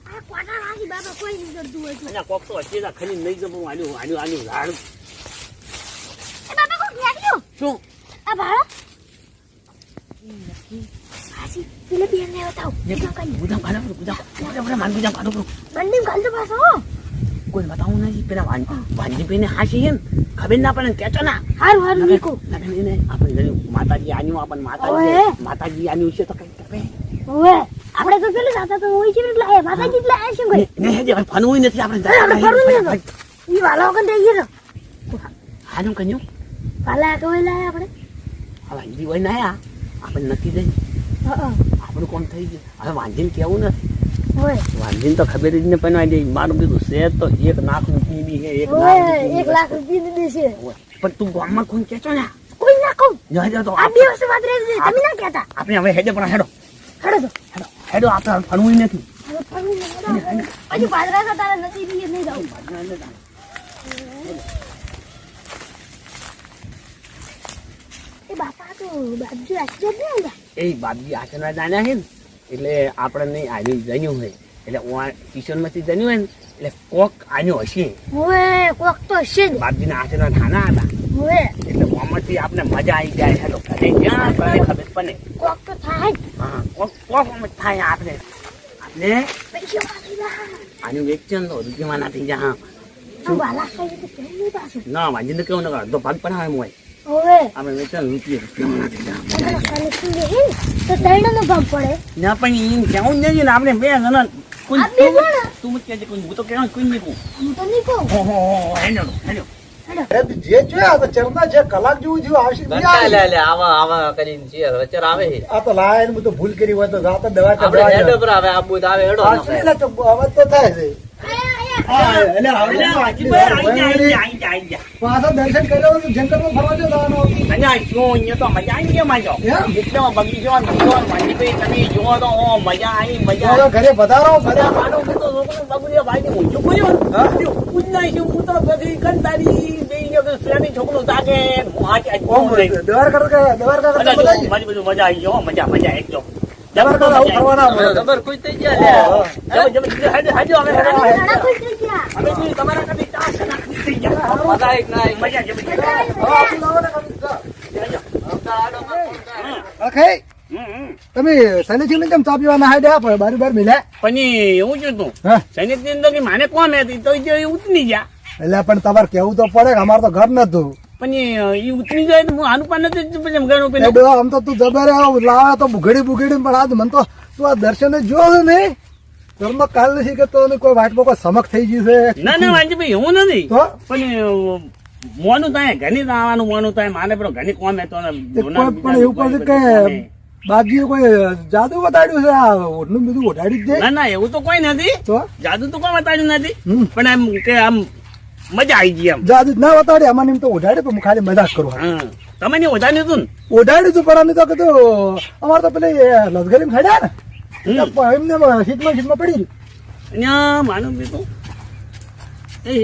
Speaker 2: આ કોટા વાગી બાપા કોઈ નહીં કરતું હોય તો
Speaker 1: અને કોક તો હશે ખાલી નહીં જવું આનું ઝાડ
Speaker 2: એ બાપા કોક નાખ્યું
Speaker 1: શું
Speaker 2: આ ભાળો હાસી પેલે બેન ને બતાવ
Speaker 1: ગુદામ ખાડો માન ગુદામ ખાડો
Speaker 2: બંડી ગાલતો પાછો
Speaker 1: કોઈ બતાવું નથી પેલા વાંજી ભાઈને હાસી છે ને ખબર ના પડે ને કેચો ના
Speaker 2: હારું હારું નીકો
Speaker 1: એને આપણે માતાજી આન્યું આપણને
Speaker 2: ઓય.
Speaker 1: માતાજી આન્યું છે તો કઈ કરે
Speaker 2: ઓવે આપણે તો પેલું જાતા તો હોય છે એટલે લાય માતાજી એટલે આ શું કરે
Speaker 1: ને હે જે ફનવું નથી આપણે
Speaker 2: આપણે ફરવું નહીં ઈ વાલા વગર થઈ ગયો
Speaker 1: હાનું કન્યું
Speaker 2: વાલા કોઈ લાય આપણે
Speaker 1: આ વાંજી હોય ના આયા આપણે નક્કી જઈ
Speaker 2: હા
Speaker 1: આપણું કોમ થઈ ગયું હવે વાંજીને કેવું નથી
Speaker 2: ઓય
Speaker 1: વાંજીને તો ખબર જ ને પણ મારું કીધું છે તો 1 લાખ રૂપિયાની છે 1
Speaker 2: ઓય
Speaker 1: લાખ
Speaker 2: 1 લાખ રૂપિયા દેશે
Speaker 1: પણ તું ગામમાં કોણ કેચો ને
Speaker 2: કોઈ ના કહું
Speaker 1: જો તો
Speaker 2: આ બે વસ્તુ વાત રહી છે તમે ના કહેતા
Speaker 1: આપણે હવે હેડે પણ હેડો
Speaker 2: હેડો તો
Speaker 1: હેડો આપણે ફનવું નથી
Speaker 2: હવે ફરવું નહીં હજુ પાદરા તો તારા નથી બી નહીં જાવ એ બાપા તો બાજુ આશીર્વાદ નહીં આવતા
Speaker 1: એ બાપજી આચરણા જાણ્યા છે ને એટલે આપણને આન્યું જન્યું હોય એટલે કિશોરમાંથી જન્યું હોય ને એટલે કોક આન્યું હશે
Speaker 2: ઓય કોક તો હશે જ
Speaker 1: બાપજીના આચરણા થાના હતા
Speaker 2: ઓય
Speaker 1: એટલે આમાંથી આપણે મજા આવી જાય હેડો ઘરે જ્યાં પડે ખબર પડે
Speaker 2: કોક તો થાય જ.
Speaker 1: હા કોક આમ જ થાય આપણે
Speaker 2: પૈસા વાપરી જા
Speaker 1: આનું વેચન તો રૂપિયામાં ના થઈ જાય હા
Speaker 2: આ વાલા ખાઈ તો કેમ નહીં પાછું
Speaker 1: ના વાંજીને કેવું ન અડધો ભાગ પણ આવે હોય
Speaker 2: ઓય
Speaker 1: આપણે વેચન રૂપિયામાં ના થઈ જાય
Speaker 2: આ કલેક્શન દેહી તો ત્રણનો ભાગ પડે
Speaker 1: ના પણ એમ કેવું જ નહીં ને આપણે બે જણા કોઈ
Speaker 2: આ બે જણા?
Speaker 1: તું મત કહેજે કોઈ હું તો કહેવાનું કોઈ નહીં કહું
Speaker 2: હું તો નહીં કહું
Speaker 1: ઓહો હેડો
Speaker 2: હેડો
Speaker 3: જે જોયા તો ચરના જે કલાક જેવું જેવું આવશે નહીં
Speaker 4: ઘંટા
Speaker 3: આવે.
Speaker 4: લે લે આવા કરીને છે વચ્ચે આવે છે
Speaker 3: આ તો લાયન બધું ભૂલ કરી હોય તો જાતા દવા
Speaker 4: આપણે
Speaker 3: ચડાવવા
Speaker 4: હેડ
Speaker 3: જાય.
Speaker 4: પર આવે આબુ તો આવે હેડો
Speaker 3: આ શું એટલે તો અવાજ તો થાય છે
Speaker 2: આયા
Speaker 3: એટલે હવે આટલી વાર ભણવાની. પાછા દર્શન કર્યા વગર જંગલમાં ફરવા જવાનું હતું.
Speaker 1: અને અહીંયા તો મજા આવી ગઈ માજો
Speaker 3: એમ?
Speaker 1: એટલો બગીચો વાંજીભાઈ તમે જુઓ તો મજા આવી મજા
Speaker 3: હવે ઘરે વધારો બધા
Speaker 1: માનો હું તો બગુડિયા ભાઈ ઊંચું કર્યો
Speaker 3: હા?
Speaker 1: પૂજના છે હું તો બધી કંટાળી બે ફ્રેન્ડ છોકરો જાગે
Speaker 3: ઓમ દ્વારકા બધા
Speaker 1: મારી બધું મજા આવી ગયો મજા એકદમ
Speaker 3: દ્વારકા આવું ફરવાના
Speaker 4: હવે
Speaker 3: મળે.
Speaker 4: ખબર કોઈ થઈ ગયા લે
Speaker 2: ઘણા ખુશ થઈ ગયા
Speaker 1: તમારા કદી ચા છે ના થઈ ગયા
Speaker 4: મજા એક ના એક.
Speaker 1: મજા જમી
Speaker 3: હવે આપણે લાવવાના કામ છે.
Speaker 4: આવતા આડો માં.
Speaker 3: અખે, તમે શૈલેષજીને કેમ ચા પીવાના હાડ્યા પણ બારી બાર મિલ્યા
Speaker 1: પણ એવું છે તું
Speaker 3: હા
Speaker 1: સૈનિક ની અંદર માને કોણ હતી તો એ ઉતરી ગયા
Speaker 3: એટલે પણ તમારે કેવું તો પડે કે અમારે તો ઘર નતું
Speaker 1: પણ એ ઉતરી જાય તો હું આનું પાન નથી પછી ઘણું
Speaker 3: એ
Speaker 1: પેલું
Speaker 3: ડોહા આમ તો તું જબર લાવે તો બુઘડી પણ આજ મને તો તું આ દર્શન જોયો છે ને ઘરમાં કાલ નથી કે તો કોઈ વાટમાં કોઈ સમક થઈ ગયું છે
Speaker 1: ના ના વાંચી એવું નથી
Speaker 3: તો
Speaker 1: પણ મોનું થાય ઘણી આવવાનું મોનું થાય મારે પેલો ઘણી કોમ હતો ને
Speaker 3: કોઈ પણ એવું પણ કે બાપજીએ કોઈ જાદુ બતાડ્યું છે આ ઓઢનું બધું ઓઢાડી જ દે
Speaker 1: ના ના એવું તો કોઈ નથી
Speaker 3: તો
Speaker 1: જાદુ તો કોઈ બતાડ્યું નથી
Speaker 3: હમ.
Speaker 1: પણ એમ કે આમ મજા આવી ગઈ એમ
Speaker 3: જાદુ જ ના બતાડે અમારે એમ તો ઓઢાડે પણ હું ખાલી મજાક કરું
Speaker 1: હા તમે નહીં વધારે હતું ને
Speaker 3: ઓઢાડ્યું તું પણ અમે તો કીધું અમારે તો પેલી લસગરી ખડ્યા ને
Speaker 1: હમ.
Speaker 3: એટલે એમને સીટમાં પડી
Speaker 1: અહીંયા માનું બેટું એ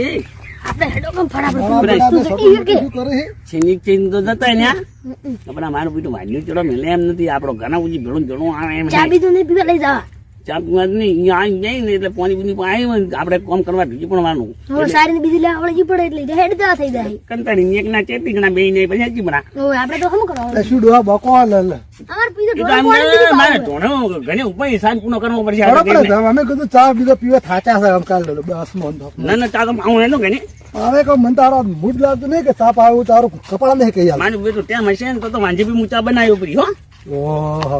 Speaker 2: આપણે હેડો કેમ ફટાફટ
Speaker 3: મારા
Speaker 1: બરાબર.
Speaker 3: બેટા
Speaker 2: શું
Speaker 3: ને
Speaker 2: છે?
Speaker 3: સટું શું કરે છે?
Speaker 1: છીનીક છીન તો જતા ને આપણા મારું બેટું વાંચ્યું ચડો મેલે એમ નથી આપણો ઘણા ઉજી ભેળું જણું આવે એમ
Speaker 2: ચા બીજું નહીં પીવા લઈ જવા
Speaker 1: ચા પીવા જ નહીં અહીંયા આવી જાય ને એટલે પાણી બીની આવ્યું ને આપણે કોમ કરવા ભીજી પણ વાનું
Speaker 2: હવે સારી બીજી લેવા આપણે જી પડે એટલે હેડ જવા થઈ જાય
Speaker 1: કંટાળી એક ના ચેપી ગણા બે ને પછી હજી બના
Speaker 2: હવે આપણે તો શું કરવાનું
Speaker 3: એ શું ડોહા બકો લે લે.
Speaker 2: અમાર પીધો
Speaker 1: એ તો
Speaker 2: ઢોળા
Speaker 1: આમ
Speaker 2: પાણી બીજું
Speaker 1: મારે
Speaker 2: પાવું હોય.
Speaker 1: ધોણો ઘણી ઉપર હિસાબ પૂર્ણ કરવો પડશે
Speaker 3: બરાબર
Speaker 1: આપણે
Speaker 3: છે. અમે કીધું ચા બીજો પીવા થાચા છે આમ કાલ બસ મોન તો.
Speaker 1: ના ના ચા તો આવું હેલો ઘણી
Speaker 3: હવે કહું મને તારા મૂડ લાગતું નહીં કે તાપ આવ્યું તારું કપડા નહીં કહી
Speaker 1: મારું બેટું ટેમ હશે ને તો વાંજે બી મૂચા બનાવ્યો પડી હો
Speaker 3: ઓહો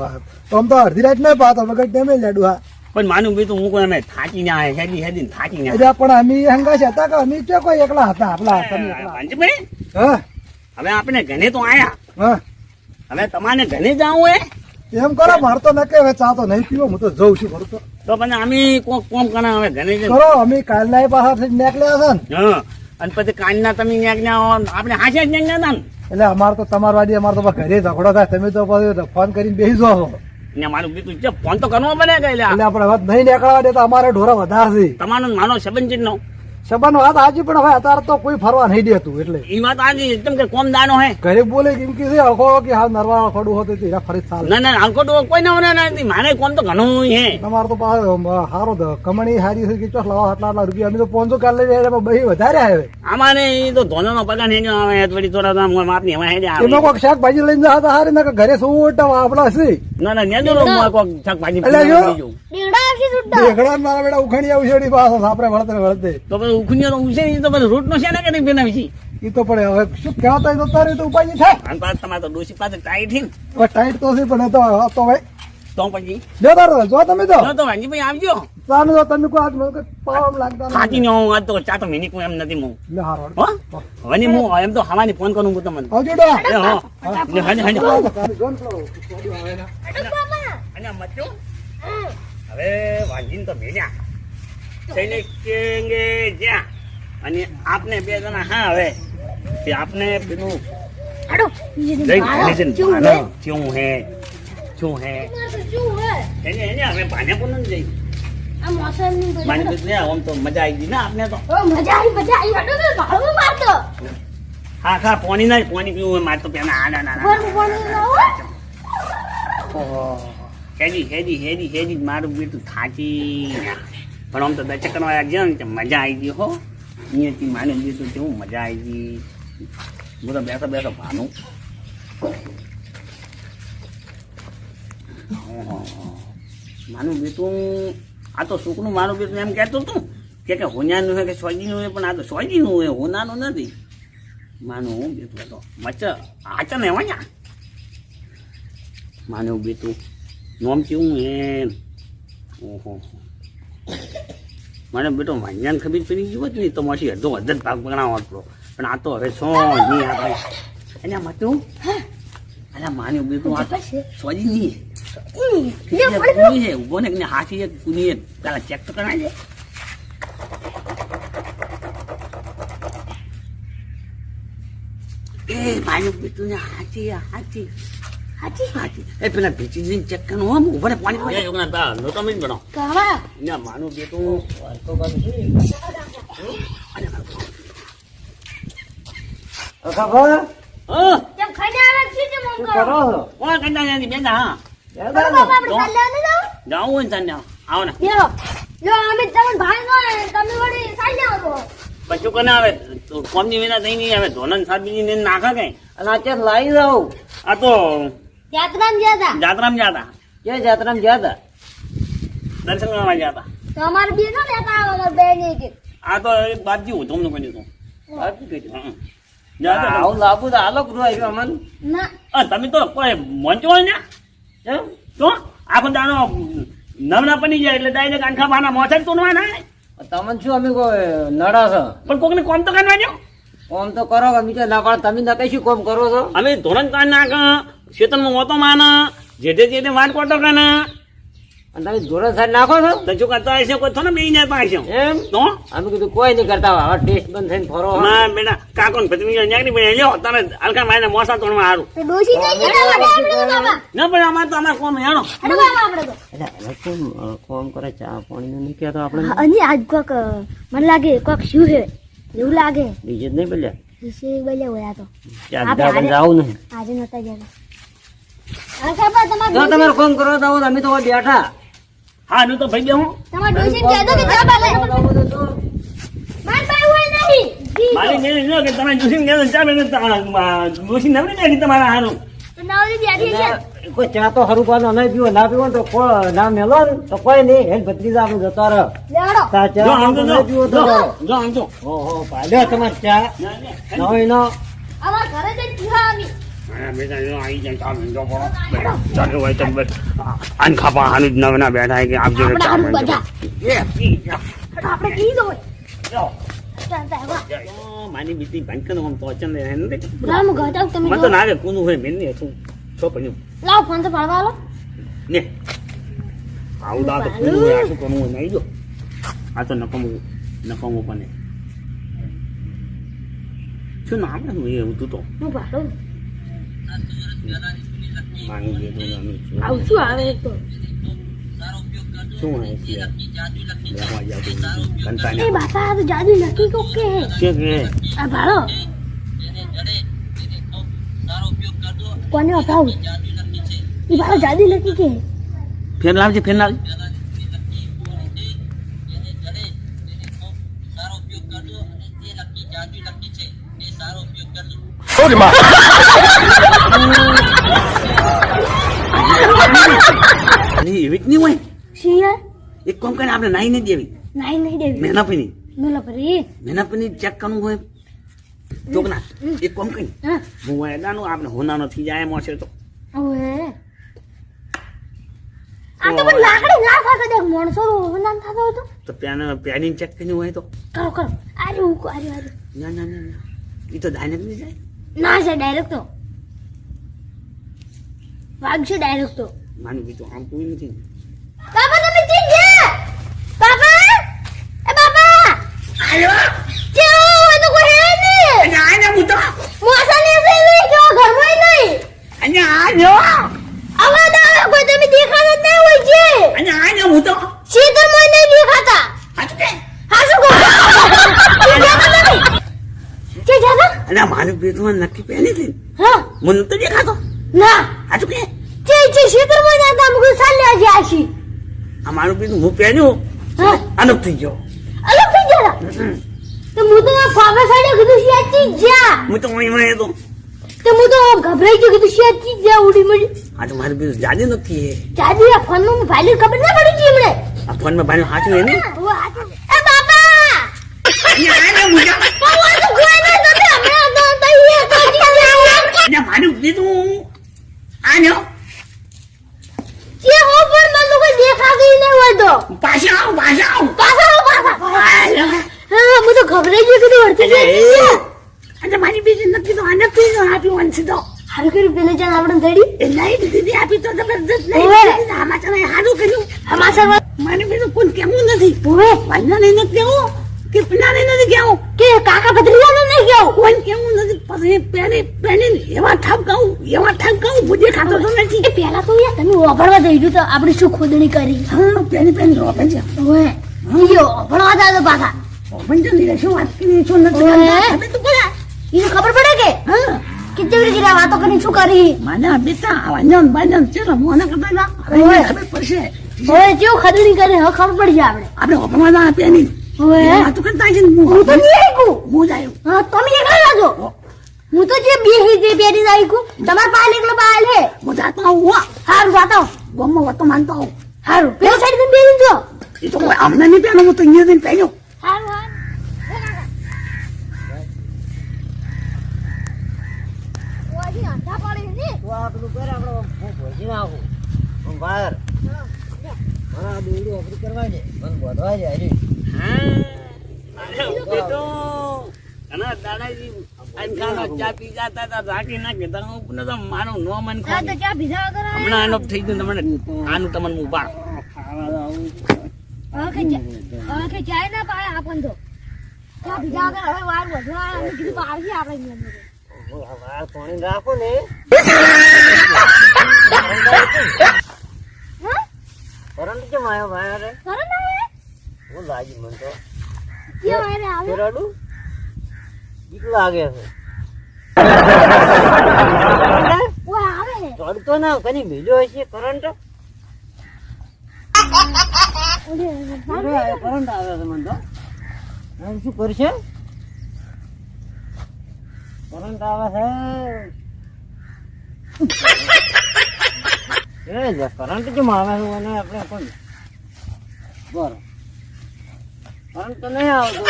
Speaker 3: તો આમ તો અડધી રાત નહીં પાતો વગર ટેમે લેડું હા
Speaker 1: પણ માનું બેટું હું કોઈ અમે થાકી ના હેડી હેડી થાકી ના
Speaker 3: એટલે પણ અમે હંગાશ હતા કે અમે ચો કોઈ એકલા હતા આપલા તમે એકલા.
Speaker 1: વાંજે ભાઈ
Speaker 3: હા
Speaker 1: હવે આપણે ઘરે તો આયા
Speaker 3: હા
Speaker 1: હવે તમારે ઘરે જવું હે
Speaker 3: એમ કરો મારે તો નકે હવે ચા તો નહીં પીવો હું તો જઉં છું ખરું તો
Speaker 1: તો પછી અમે કોમ કરા હવે ઘરે જઈને
Speaker 3: કરો અમે કાલના પાછા નીકળ્યા છે ને
Speaker 1: હા અને પછી કાનના તમે ન્યાક આપણે હાસ્યા જ ન્યાક ના
Speaker 3: એટલે અમારે તો તમારી વાડી અમારે તો ઘરે ઝઘડો થાય તમે તો પછી ફોન કરીને બેસી જાઓ છો.
Speaker 1: ને મારું બીજું છે ફોન તો કરવો પડે કે લ્યા.
Speaker 3: એટલે આપણે વાત નહીં નીકળવા દે તો અમારે ઢોરા વધારે છે
Speaker 1: તમારો ને મારો સંબંધ છે નો
Speaker 3: સબાનો વાત આજે પણ હવે અત્યારે તો કોઈ ફરવા નહીં દેતું એટલે
Speaker 1: એ વાત આજે એકદમ કે કોમ દાનો હે
Speaker 3: ઘરે બોલે કેમ કે છે અખો કે હા નરવા ખડું હતું તો એના ફરી ચાલે
Speaker 1: ના ના આંખો તો કોઈ ના નથી મારે કોમ તો ઘણું હે
Speaker 3: તમારે તો પાછો સારો કમણી હારી છે કે ચો લાવો આટલા રૂપિયા અમે તો 500 કાલ લઈ જાય બહી વધારે આવે
Speaker 1: અમારે એ તો ધોનો નો પગાર હેજો આવે થોડી થોડા તો આપની એમાં હેડે આવે
Speaker 3: એમાં કોઈક શાકભાજી લઈને જતા હારી ના કે ઘરે શું ઓટા આપડા છે
Speaker 1: ના ના નેજો નો કોક શાકભાજી
Speaker 3: એટલે જો.
Speaker 1: બીજું.
Speaker 2: દેવડા આવશે સુટ્ટા
Speaker 3: દેખડા મારા બેટા ઉખણી આવશે પાછો આપણે વળતે વળતે
Speaker 1: તો પછી ઉખણીઓ તો ઉછે તો પછી રૂટ નો છે ને કે બનાવી છે
Speaker 3: એ તો પડે હવે શું કહેવાતા તો તારે તો ઉપાય થાય
Speaker 1: અને પાછું તમારે તો ડોસી પાસે ટાઈટ છે ને
Speaker 3: હવે ટાઈટ તો છે પણ એ તો ભાઈ
Speaker 1: તો પછી
Speaker 3: જો તારો જો તમે તો
Speaker 1: જો તો વાંજી ભાઈ આવજો
Speaker 3: ચાલો તો તમે કોઈ આજ મને પાવમ લાગતા
Speaker 1: થાકી ને હું આજ તો ચા તો મિનિટ એમ નથી હું
Speaker 3: લે હારો
Speaker 1: હો હવે હું એમ તો હવાની ફોન કરું હું તમને
Speaker 3: આવજો ડો
Speaker 1: એ હો ને હંજ હંજ
Speaker 3: જોન કરો આવે ના
Speaker 1: અને મચ્ચો હવે વાંજીને તો ભેજા સૈનિક કેંગે જ્યાં અને આપને બે જણા હા હવે તે આપને પેલું
Speaker 2: હેડો બીજી
Speaker 1: જઈ
Speaker 2: મારા
Speaker 1: જઈને
Speaker 2: શું
Speaker 1: ભાનો
Speaker 2: હે?
Speaker 1: શું હે શું હે
Speaker 2: શું હે?
Speaker 1: એને હવે ભાને પણ જઈ
Speaker 2: આ મોસમની તો
Speaker 1: માની
Speaker 2: હેડો.
Speaker 1: બેન ને આમ તો મજા આવી ગઈ ને આપને તો
Speaker 2: ઓ, મજા આવી હેડો તો ભાડો મારતો
Speaker 1: હા ખા પાણી ના પાણી પીવું હોય મારે તો પેલા આ ના ના
Speaker 2: કોણ લાવો
Speaker 1: ઓહો હેડી હેડી હેડી હેડી મારું બેટું થાકી ગયા. પણ આમ તો દચક કરવા ગયા ને તો મજા આવી ગઈ હો અહીંયાથી માનું બેટું કેવું મજા આવી ગઈ હું તો બેસો બેસો ભાનું ઓહો. માનું બેટું આ તો સુખનું મારું બેટું એમ કહેતું હતું કે હોનાનું હોય કે સોજીનું હોય પણ આ તો સોજીનું હોય હોનાનું નથી માનું હું બેટું હતો મચ્છ આચર ને હોય માનું બેટું નોમ કેવું હે ઓહો મને બેટો વાંજાને ખબર પડી ગઈ હોત ને તો મારી અડધો અડધ ભાગ બનાવવા પડો પણ આ તો હવે સો નહીં આપણે એને મતું અરે માન્યું બેટું આ સોજી નહીં હે ઉભો ને કે હાથી એક કુની એક પેલા ચેક તો કરાય એ માન્યું બેટું ને હાથી હાથી
Speaker 2: હાચી
Speaker 1: હાથી એ પેલા ભીચી જઈને ચેક કરવાનું હો ઉભો ને પાણી પીવા જાય ના નો તમે જ બનાવો
Speaker 2: કાવા
Speaker 1: ના માનું બેટું
Speaker 3: ખબર
Speaker 1: હા
Speaker 2: કેમ ખાઈને આવે છે તે મમ કરો
Speaker 3: કરો
Speaker 1: કોણ કંટા નથી બેટા હા
Speaker 2: બરાબર આપણે ચાલ્યા ન જાવ
Speaker 1: જાવું હોય ને તને આવો ને
Speaker 2: લ્યો લ્યો અમે તમને ભાઈ નો તમે વળી ચાલ્યા આવો
Speaker 1: પછી કોને આવે કોમની વિના થઈ નહીં આવે ધોનન સાબીજી ને નાખા કઈ
Speaker 4: અને અત્યારે લાવી દઉં
Speaker 1: આ તો
Speaker 2: યાત્રામાં ગયા હતા
Speaker 1: જાત્રામાં જતા
Speaker 4: ક્યાં જાત્રામાં ગયા હતા
Speaker 1: દર્શન કરવા જતા
Speaker 2: તો અમારે બે નો લેતા આવો અમારે બે ને એક
Speaker 1: આ તો એક બાપજી હું તમને કહી દઉં
Speaker 4: આવું લાવવું તો હાલો ગૃહ આવ્યો અમને
Speaker 2: ના
Speaker 1: તમે તો કોઈ મંચો હોય ને
Speaker 4: કેમ?
Speaker 1: તો આખો દાનો નવના બની જાય એટલે ડાયરેક્ટ આંખા બાના મોછા તો ના ના
Speaker 4: તમને શું અમે કોઈ નડા છો
Speaker 1: પણ કોકને કોમ તો કરવા દો
Speaker 4: કોમ તો કરો કે બીજા ના પાડો તમે ના કઈ શું કોમ કરો છો
Speaker 1: અમે ધોરણ કાઢ નાખ શેતનમાં ઓતો માના જેતે જેતે વાત કોટો કાના
Speaker 5: અને તમે જોડે સાઈડ નાખો છો
Speaker 1: તો શું કરતા હશે કોઈ થોડા બેહીને પાછો
Speaker 5: એમ
Speaker 1: તો
Speaker 5: અમે કીધું કોઈ નહીં કરતા હવે ટેસ્ટ બંધ થઈને ફરો
Speaker 1: ના બેટા કાકો ને પછી ન્યાકની ભાઈ લ્યો તમે હલકા મારીને મોસા તોડમાં હારું
Speaker 2: તો ડોશી કઈ ગયા બાબા
Speaker 1: ના પણ અમારે તો અમારે કોમ હેડો
Speaker 2: હેડો બાબા આપણે તો
Speaker 5: એટલે હવે કોમ કરે ચા પાણી નહીં કહેતો આપણે
Speaker 2: અને આજ કોક મને લાગે કોક શું છે એવું લાગે
Speaker 5: બીજે જ નહીં બોલ્યા
Speaker 2: વિશે બોલ્યા હોય આ તો
Speaker 5: ત્યાં દાદા જાવું નહીં
Speaker 2: આજે નતા ગયા હા કાપા
Speaker 5: તો
Speaker 2: તમાર
Speaker 5: તમારે કોમ કરો તો અમે તો હવે બેઠા
Speaker 1: હા નું તો ભાઈ બે હું
Speaker 2: તમાર ડોશી કહે દો કે ચા બાલે માર ભાઈ હોય નહીં
Speaker 1: મારી મેં જો કે તમે જોશી ને ચા બેને જોશી નવરી નાખી તમારા હારું
Speaker 2: તો નાવરી બેઠી છે
Speaker 5: કોઈ ચા તો હરું પાનો નહીં પીવો ના પીવો ને તો ના મેલો ને તો કોઈ નહીં હેલ ભત્રીજા આપણે જતા રહો
Speaker 2: લેડો
Speaker 5: ચા
Speaker 1: જો આમ તો
Speaker 5: નહીં પીવો તો રહો.
Speaker 1: જો આમ તો
Speaker 5: ઓહો પાડ્યો તમારે ચા નવી નો
Speaker 2: અમાર ઘરે જઈને પીવા આવી
Speaker 1: હા બેટા જો આવી જાય ચા મેં જો પડો ચાલો હોય તો બસ આન ખાપા હાનું જ નવના બેઠા કે આપજો
Speaker 2: આપણે
Speaker 1: ચા
Speaker 2: હારું
Speaker 1: મેં
Speaker 2: બધા
Speaker 1: એ પી જા
Speaker 2: હેડો આપણે પી દો
Speaker 1: જો
Speaker 2: ચાલતા આવા
Speaker 1: મારી બીતી ભાંકન આમ તો અચન રહે ને
Speaker 2: રામ ગાતા તમે
Speaker 1: મને તો ના રે કોનું હોય મેં નહીં હતું છો પણ
Speaker 2: લાવ ફોન તો પાડવા લો
Speaker 1: ને આવું દા તો કોનું હોય આ શું કોનું હોય નહીં જો આ તો નકમું પણ શું નામ ને એવું તું તો
Speaker 2: હું પાડો
Speaker 1: માની લીધું ને અમે શું
Speaker 2: આવું શું આવે એક તો
Speaker 1: શું હોય છે લેવા જાતું કંટા
Speaker 2: એ બાપા આ તો જાદુ નક્કી કો કે
Speaker 1: છે કે
Speaker 2: આ ભાડો કોને અપાવ એ ભાડો જાદુ નક્કી કે
Speaker 1: ફેર લાવજે એવી જ નહીં હોય
Speaker 2: શિયા
Speaker 1: એક કામ કરીને આપણે નાઈ નહીં દેવી
Speaker 2: નહીં દેવી
Speaker 1: મહેનાપીની
Speaker 2: મેલો પરી
Speaker 1: મહેનાપીની ચેક કરવું હોય તો ના એક કામ કરી
Speaker 2: હા
Speaker 1: હું એડાનું આપણે હોનાનો થઈ જાય એમ હશે તો
Speaker 2: ઓએ આ તો પણ લાકડી ના થાતો દેખ માણસો નામ થાતો હતો
Speaker 1: તો પેની ચેક કરીને હોય તો
Speaker 2: કરો કરો આરે ઉકો આરે
Speaker 1: ના ના ના ના એ તો ડાયરેક્ટ નહીં જાય
Speaker 2: ના છે ડાયરેક્ટ તો વાગશે ડાયરેક્ટ તો
Speaker 1: માનું બીજું આમ કોઈ નથી
Speaker 2: બાપા તમે ચીજ ગયા બાપા એ બાપા
Speaker 1: આયો
Speaker 2: કેવું એ તો કોઈ હે નહીં
Speaker 1: આને મુતો
Speaker 2: મોસા ને સે નહીં જો ઘરમાં નહીં
Speaker 1: અને આજો
Speaker 2: અવાજ આવે કોઈ તમે દેખાતા જ નહીં હોય છે
Speaker 1: અને આને મુતો
Speaker 2: સીધર માં નહીં દેખાતા
Speaker 1: હાચે
Speaker 2: હા શું કહો કે જાદા
Speaker 1: અને મારું બીજું નક્કી પહેલી હતી
Speaker 2: હા
Speaker 1: મને તો દેખાતો
Speaker 2: ના
Speaker 1: હાચું કે
Speaker 2: જે સીધર માં ના તમ કો સાલે આજે આશી
Speaker 1: આ મારું બીજું હું પહેર્યું
Speaker 2: હા
Speaker 1: અનુપ થઈ ગયો
Speaker 2: અલગ થઈ ગયા તો હું તો ફાવા સાડે કીધું છે આ ચીજ જા
Speaker 1: હું તો અહીં હતો
Speaker 2: તો હું તો ગભરાઈ ગયો કીધું છે આ ચીજ જા ઉડી મળી
Speaker 1: આ તો મારું બીજું જાજે નથી
Speaker 2: જાદી આ ફોન માં ભાઈ ખબર ના પડી છે એમણે
Speaker 1: આ ફોનમાં ભાઈ હાચું એને
Speaker 2: એ બાપા
Speaker 1: આને મુજા
Speaker 2: બાબા તો કોઈ ના તો અમે તો તઈએ તો ચીજ
Speaker 1: અને મારું બીજું આનો
Speaker 2: જે હો પર મને તો કોઈ દેખાતું ય નહીં હોય તો
Speaker 1: પાછા આવ
Speaker 2: પાછા હા હું તો ગભરાઈ ગયો કીધું અડધી જાય
Speaker 1: અને મારી બીજી નક્કી તો આને પીનો આપ્યું વંશી તો
Speaker 2: હારું કર્યું પેલે જાન આપણે દડી
Speaker 1: એ નહીં દીદી આપી તો જબરદસ્ત
Speaker 2: ઓવે.
Speaker 1: નહીં આમાં તમે સારું કર્યું
Speaker 2: હમાસર
Speaker 1: મારે બીજું કોઈ કેવું નથી
Speaker 2: ઓવે
Speaker 1: વાંધા નહીં કેવું કે પિલાને નથી કેવું
Speaker 2: કે કાકા ભત્રીજાને નહીં ગયો
Speaker 1: કોઈ કેવું નથી પછી પેને એવા ઠપકાવું બુદ્ધિ ખાતો તો નથી
Speaker 2: એ પેલા તો યાર તમે ઓભળવા દઈ દીધું તો આપણે શું ખોદણી કરી
Speaker 1: હા પેને રોપે છે
Speaker 2: ઓવે ઈયો ઓભળવા દા તો પાછા
Speaker 1: પણ જલ્દી શું વાત કરી શું નથી
Speaker 2: ઓવે.
Speaker 1: ખબર તો પડે
Speaker 2: ઈને ખબર પડે કે
Speaker 1: હા
Speaker 2: કેટલી બધી વાતો કરી શું કરી
Speaker 1: માના બેટા વાંધન બાંધન ચલો મોને કરતા જા
Speaker 2: ઓવે.
Speaker 1: ખબર પડશે
Speaker 2: હવે કેવું ખદણી કરી હવે ખબર પડી જાય આપણે
Speaker 1: આપણે ઓપનમાં આપે નહીં
Speaker 2: ઓવે
Speaker 1: વાતો કરતા છે
Speaker 2: હું તો નહીં આઈકું
Speaker 1: હું જાય
Speaker 2: હા તમે એકલા લાગો હું તો જે બેહી દે બેરી આઈકું તમાર પાલ એકલો પાલ હે
Speaker 1: હું જાતો આવું
Speaker 2: હારું વાતો
Speaker 1: ગમમાં વાતો માનતો આવું
Speaker 2: હારું પેલો સાઈડ થી બેરી જો
Speaker 1: એ તો કોઈ અમને નહીં પહેલો હું તો અહીંયા જઈને પહેર્યો
Speaker 2: હારું હારું ઓજી અંધા પડે ને
Speaker 5: તો આ બધું કરે આપણે હું ભોજી નાખું હું બહાર હા બેડું અપરું કરવા દે મને બોધવા દે હરી
Speaker 1: બેટો અને દાદાજી અંકાનો ચા પી જતા હતા રાખી નાખે તો મારું નો મન
Speaker 2: આ તો ચા ભીધા વગર
Speaker 1: હમણાં આનો થઈ ગયું તમને આનું તમને હું બાળ
Speaker 2: હવે કે જાય ના પાડે આપણ તો ત્યાં બીજા આગળ હવે વાર વધવા અમે કીધું પાડશે આપણે ની અંદર
Speaker 5: વાર પાણી રાખો ને કરંટ કેમ આવ્યો ભાઈ અરે
Speaker 2: કરે ના આવે
Speaker 5: હું લાગી મને તો
Speaker 2: કેમ આવે આવે
Speaker 5: રડું બીક લાગે છે
Speaker 2: ઓ આવે ને
Speaker 5: ચડતો ના કની મેલ્યો હશે કરંટ કરંટ આવે છે મને તો હવે શું કરશે કરંટ આવે છે કરંટ કેમ આવે છે મને આપણે કોઈ બરો કરંટ તો નહીં આવતો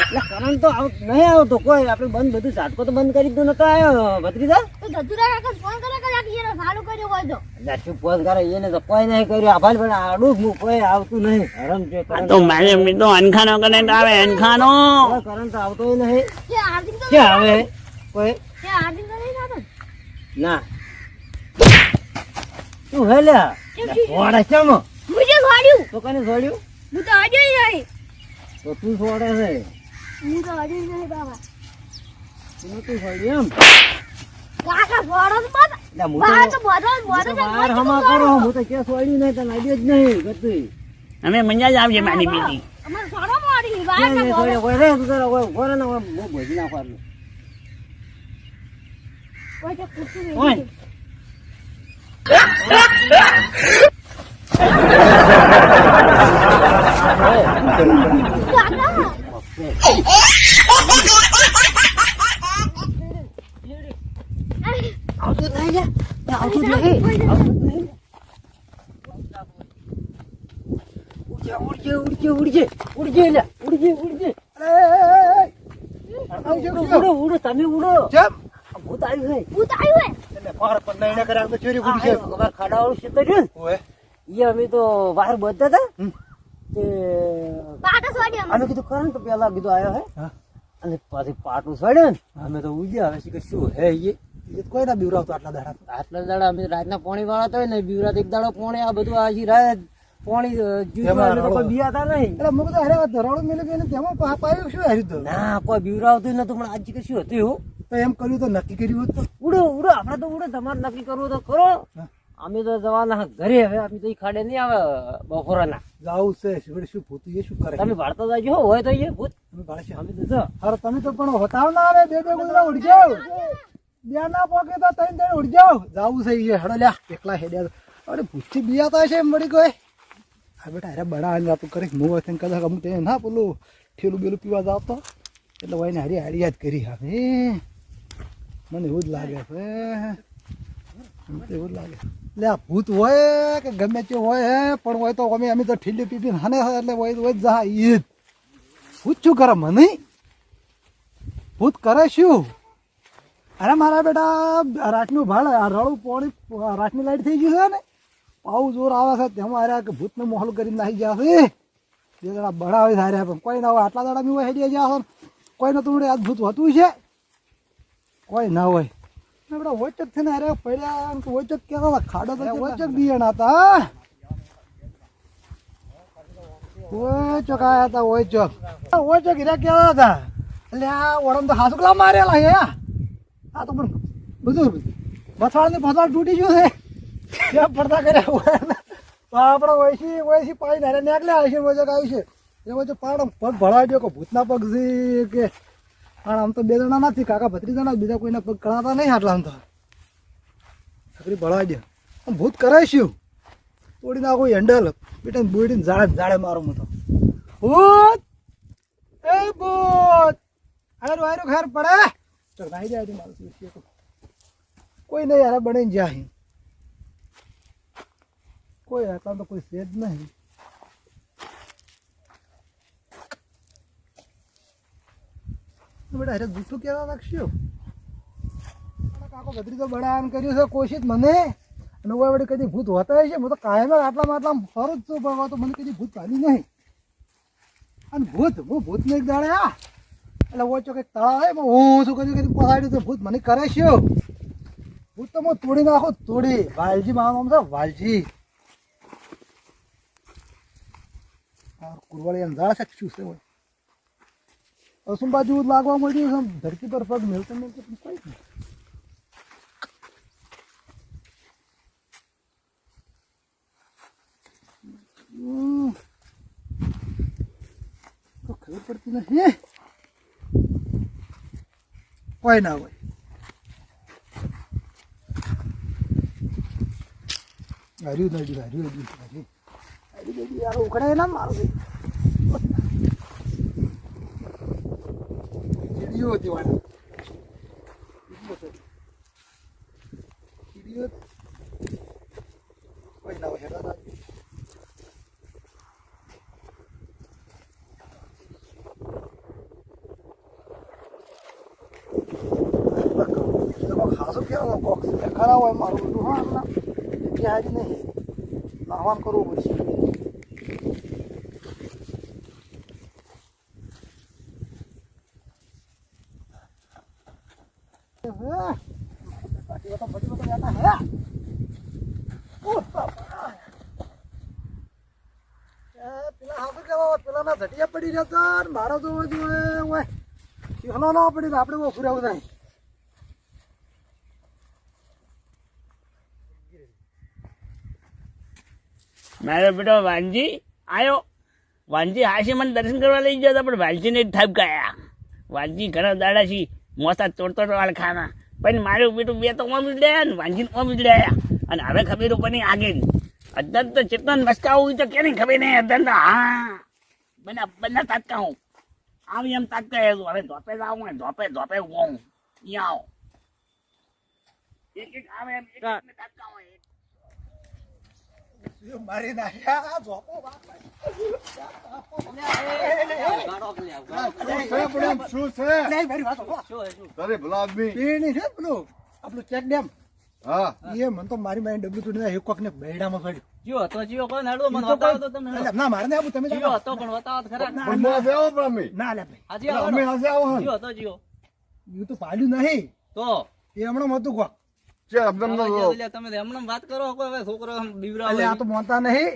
Speaker 5: એટલે કરંટ તો નહીં આવતો કોઈ આપણે બંધ બધું ઝાટકો તો બંધ કરી દીધું નતો આવ્યો ભત્રીજા
Speaker 2: તો ધતુરા કાકા ફોન કરે કે યાર ચાલુ કર્યો હોય તો
Speaker 5: શું ફોન કરે એને તો કોઈ નહીં કર્યું આભાર પણ આડું હું કોઈ આવતું નહીં હરમ છે
Speaker 1: તો મારે મિત્રો અનખાનો કરંટ આવે અનખાનો
Speaker 5: કરંટ આવતો નહીં
Speaker 2: કે આરતી તો
Speaker 5: ક્યાં આવે કોઈ
Speaker 2: કે આરતી તો નહીં થતો
Speaker 5: ના શું હે લ્યા છોડે કેમ
Speaker 2: મુજે છોડ્યું
Speaker 5: તો કને છોડ્યું
Speaker 2: હું તો આજે નહીં
Speaker 5: તો તું છોડે છે
Speaker 2: હું તો આજે નહીં બાબા
Speaker 5: તું નતું છોડ્યું એમ
Speaker 2: કાકા છોડો તો બાબા
Speaker 5: એટલે હું
Speaker 2: બહાર તો
Speaker 5: તો
Speaker 2: બધો
Speaker 5: બહાર હમા કરો હું તો ક્યાં છોડ્યું નહીં તને આઈડિયા જ નહીં ગતું
Speaker 1: અમે મજા જ આવજે મારી બેટી
Speaker 2: અમાર છોડો મારી બહાર
Speaker 5: ક્યાં
Speaker 2: તો
Speaker 5: નહીં છોડ્યો કોઈ રે તું તારા કોઈ ને હું ભોજી નાખવાનું
Speaker 2: કોઈ તો પૂછું
Speaker 5: ઓય.
Speaker 2: નહીં કાકા
Speaker 5: આવતું જ નહીં લે આવતું જ નહીં આવતું જ નહીં ઉડજે ઉડજે ઉડજે ઉડજે લે ઉડજે ઉડજે ઉડો ઉડો તમે ઉડો
Speaker 3: કેમ
Speaker 5: ભૂત આવ્યું છે
Speaker 2: ભૂત આવ્યું
Speaker 3: એટલે ફાર પર નહીં કરે આપણે ચોરી ફૂટી છે
Speaker 5: અમારા ખાડાવાળું ક્ષેત્ર રહ્યું ને
Speaker 3: ઓય
Speaker 5: એ અમે તો બહાર બધા હતા તે
Speaker 2: પાટા છોડ્યો
Speaker 5: અમે કીધું કરંટ તો પેલા કીધું આવ્યો હે
Speaker 3: હા
Speaker 5: અને પાછી પાટું છોડ્યો ને અમે તો ઉજ્યા હવે કે શું હે
Speaker 3: એ કોઈ ના બીવરાવતો આટલા દાડા
Speaker 5: આટલા દાડા અમે રાતના પોણી વાળા તો હોય ને બીવરાત એક દાડો પોણી આ બધું આજી રાત પોણી
Speaker 3: એમાં
Speaker 5: જૂઠ કોઈ બીવાતા નહીં
Speaker 3: એટલે મુક તો અરે ધરાળો મેલે બેને તેમાં પાયું શું હારી તો
Speaker 5: ના કોઈ બીવરાવતું નતું પણ આજ કે શું હતું એવું
Speaker 3: તો એમ કર્યું તો નક્કી કર્યું હોત તો
Speaker 5: ઉડો ઉડો આપણે તો ઉડો તમારે નક્કી કરવું તો કરો અમે તો જવાના ઘરે હવે અમે તો ઈ ખાડે નહીં આવે બપોરના
Speaker 3: જાવું છે શિવડે શું ભૂત એ શું કરે
Speaker 5: તમે ભાડતા જાજો હો હોય તો એ ભૂત
Speaker 3: તમે ભાળશે
Speaker 5: અમે તો જો
Speaker 3: અરે તમે તો પણ હોતાવ ના આવે બે બે ગુજરા ઉડી જાવ બે ના પોકે તો ત્રણ ત્રણ ઉડી જાવ જાવું છે એ હડો લ્યા એકલા હેડ્યા અરે ભૂતથી બિયાતા છે એમ મળી ગઈ હા બેટા અરે બડા હાલ વાતું કરી હું હોય કદાચ અમુક તે ના પેલું ઠેલું બેલું પીવા જાવ તો એટલે હોય ને હારી હારી યાદ કરી હવે મને એવું જ લાગે છે મને તો એવું જ લાગે એટલે આ ભૂત હોય કે ગમે તે હોય પણ હોય તો અમે તો ઠીલી પીપીને હાને એટલે હોય જ જા ઈદ ભૂત શું કરે મને ભૂત કરે શું અરે મારા બેટા રાતનું ભાડ આ રળું પોણી રાતની લાઈટ થઈ ગયું છે ને પાવું જોર આવે છે તેમાં હાર્યા કે ભૂતને મોહલ કરીને નાખી ગયા છે બે જણા બળાવે હાર્યા પણ કોઈ ના હોય આટલા દાડા બી હોય હેડી ગયા છો કોઈને તો આજ ભૂત હોતું છે કોઈ ના હોય બેટા વોચક છે ને અરે પડ્યા વોચક કહેતા હતા ખાડો તો વોચક બિયાણા હતા વોચક આવ્યા હતા વોચક હીરા કહેતા હતા એટલે આ ઓળમ તો હાસુકલા મારેલા હે આ તો પણ બધું મસાળની ફસાળ તૂટી ગયું છે કેમ પડતા કર્યા હોય તો આપણે વયસી પાણી નારે નીકળ્યા હશે વોચક આવી છે એ વચ્ચે પાડ પગ ભળાવી દો કે ભૂતના પગ છે કે પણ આમ તો બે જણા નથી કાકા ભત્રી જણા બીજા કોઈના પગ કણાતા નહીં આટલા આમ તો છકરી ભળાવી દે આમ ભૂત કરાય શું તોડી નાખો હેન્ડલ બેટા બોડીને જાડે મારું હું તો ભૂત એ ભૂત હારું હારું ખેર પડે ચલ નાઈ જાય મારું કોઈ નહીં યાર બની જાય કોઈ હતા તો કોઈ છે જ નહીં બેટા અરે જૂઠું કેવા લાગશે કાકો ગદરી તો બડાન કર્યું છે કોશિશ મને અને ઓય વડે કદી ભૂત હોતા છે હું તો કાયમ આટલા ફરું જ છું પણ તો મને કદી ભૂત પાડી નહીં અને હું ભૂતને એક દાડે એટલે ઓય ચોક એક તળાવ હોય હું શું કર્યું કદી પહાડ્યું તો ભૂત મને કરે છે ભૂત તો હું તોડી નાખું તોડી વાલજી મારું નામ છે વાલજી કુરવાળી અંધારા છે શું છે હોય અસુમ બાજુ લાગવા મળ્યું છે ધરતી પર પગ મેળતો મેળતો પણ કોઈ નહીં. તો ખબર પડતી નથી કોઈ ના હોય. હર્યું નડ્યું હર્યું હર્યું હર્યું યાર ઉખડે ના મારું ચીડીઓ હતી વાળા ચીડીઓ કોઈ ના હોય હેડા ખાસો ક્યાં કોક ખરા હોય મારું બધું હા હમણાં જગ્યા જ નહીં નાહવાન કરવું પડશે. પેલા ઝટિયા પડી જતા મારો તો હલો ના પડી આપડે બહુ ફુરાવું થાય.
Speaker 1: મારો બેટો વાંજી આવ્યો. વાંજી હાશે મને દર્શન કરવા લઈ ગયો હતો પણ વાલજીને જ ઠપકાયા. વાલજી ઘણા દાડા છે મોસા તોડતો વાળખાના પણ મારું બેટું બે તો ઓમ ઉડ્યા ને વાંજીને ઓમ ઉડ્યા અને હવે ખબર પણ આગળ અદન તો ચેતન મસ્કાવું તો કે નહીં ખબર નહીં અદન તો હા બંને તાત્કા હું આવી એમ તાત્કા હવે ધોપે જ આવું ધોપે ધોપે હું અહીંયા આવો એક એક આવે એમ એક તાત્કા હોય
Speaker 3: મારી નાખ્યા જોપો શું છે તારે ભલા આદમી પેણી છે પેલું આપણું ચેક ડેમ હા એ મને તો મારી મારી ડબલું તોડી એક કોક ને બેડામાં પડ્યું
Speaker 4: જીઓ તો જીઓ કોઈ નડો મને બતાવો તો તમે
Speaker 3: ના મારે ને આવું તમે
Speaker 4: જીઓ હતો પણ બતાવો તો ખરા
Speaker 3: ના લે ભાઈ
Speaker 4: હાજી અમે હાજે આવો જીઓ તો જીઓ
Speaker 3: એ તો પાડ્યું નહીં
Speaker 4: તો
Speaker 3: એ હમણાં હતું કોક
Speaker 4: તમે હમણાં વાત કરો કોઈ હવે છોકરો બીવરા
Speaker 3: એટલે આ તો મોતા નહીં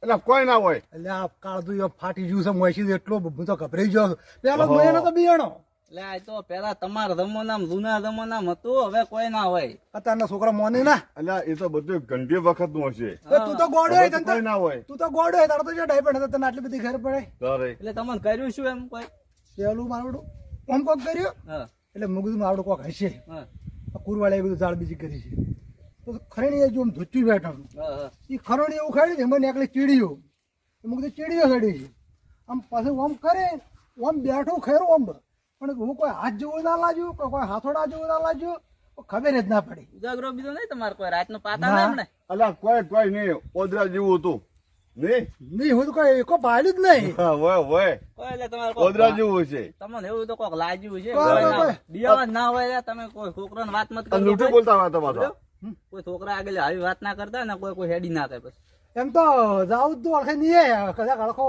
Speaker 6: એટલે કોઈ ના હોય
Speaker 3: એટલે આ કાળદું ફાટી ગયું છે મોસી એટલો હું તો ગભરાઈ ગયો છું પેલો મહિનો તો બિયાણો
Speaker 4: એટલે આ તો પેલા તમારા જમાનામાં જૂના જમાનામાં હતું હવે કોઈ ના હોય
Speaker 3: અત્યારના છોકરા મોને ના
Speaker 6: એટલે એ તો બધું ઘંટી વખત નું હશે
Speaker 3: તો તું તો ગોડો હોય
Speaker 6: કોઈ ના હોય
Speaker 3: તું તો ગોડો હોય તારો તો જો ડાય પણ તને આટલી બધી ઘર પડે
Speaker 6: તારે
Speaker 4: એટલે તમને કર્યું શું એમ કોઈ
Speaker 3: પેલું મારું ઓમ કોક કર્યું
Speaker 4: હા
Speaker 3: એટલે મગજનું આવડું કોક હશે
Speaker 4: હા
Speaker 3: કુરવાળે એ બધું ઝાડ બીજી કરી છે તો ખરણી જો ધોચ્યું બેઠા
Speaker 4: હા
Speaker 3: એ ખરણી એવું ખાડી ને મને એકલી ચીડીઓ એમાં કીધું ચીડીઓ ચડી છે આમ પાછું ઓમ કરે ઓમ બેઠું ખેરું ઓમ પણ હું કોઈ હાથ જેવું ના લાગ્યું કોઈ હાથોડા જેવું ના લાગ્યું ખબર જ ના પડી
Speaker 4: ઉજાગરો બીજો નહીં તમારે કોઈ રાતનો પાતા ના હમણે
Speaker 6: એટલે કોઈ નહીં ઓદરા જેવું હતું નહીં
Speaker 3: નહીં હું તો કોઈ એકો પાડ્યું જ નહીં
Speaker 6: હા હોય
Speaker 4: કોઈ એટલે તમારે
Speaker 6: ઓદરા જેવું હશે
Speaker 4: તમને એવું તો કોક લાગ્યું છે
Speaker 3: કોઈ.
Speaker 4: બિયાવા ના હોય તમે કોઈ છોકરાને વાત મત કરો
Speaker 6: લૂંટું બોલતા હતા પાછા
Speaker 4: કોઈ છોકરા આગળ આવી વાત ના કરતા ને કોઈ હેડી ના થાય બસ
Speaker 3: એમ તો જાવું જ તો અડખે નહીં કદાચ અડખો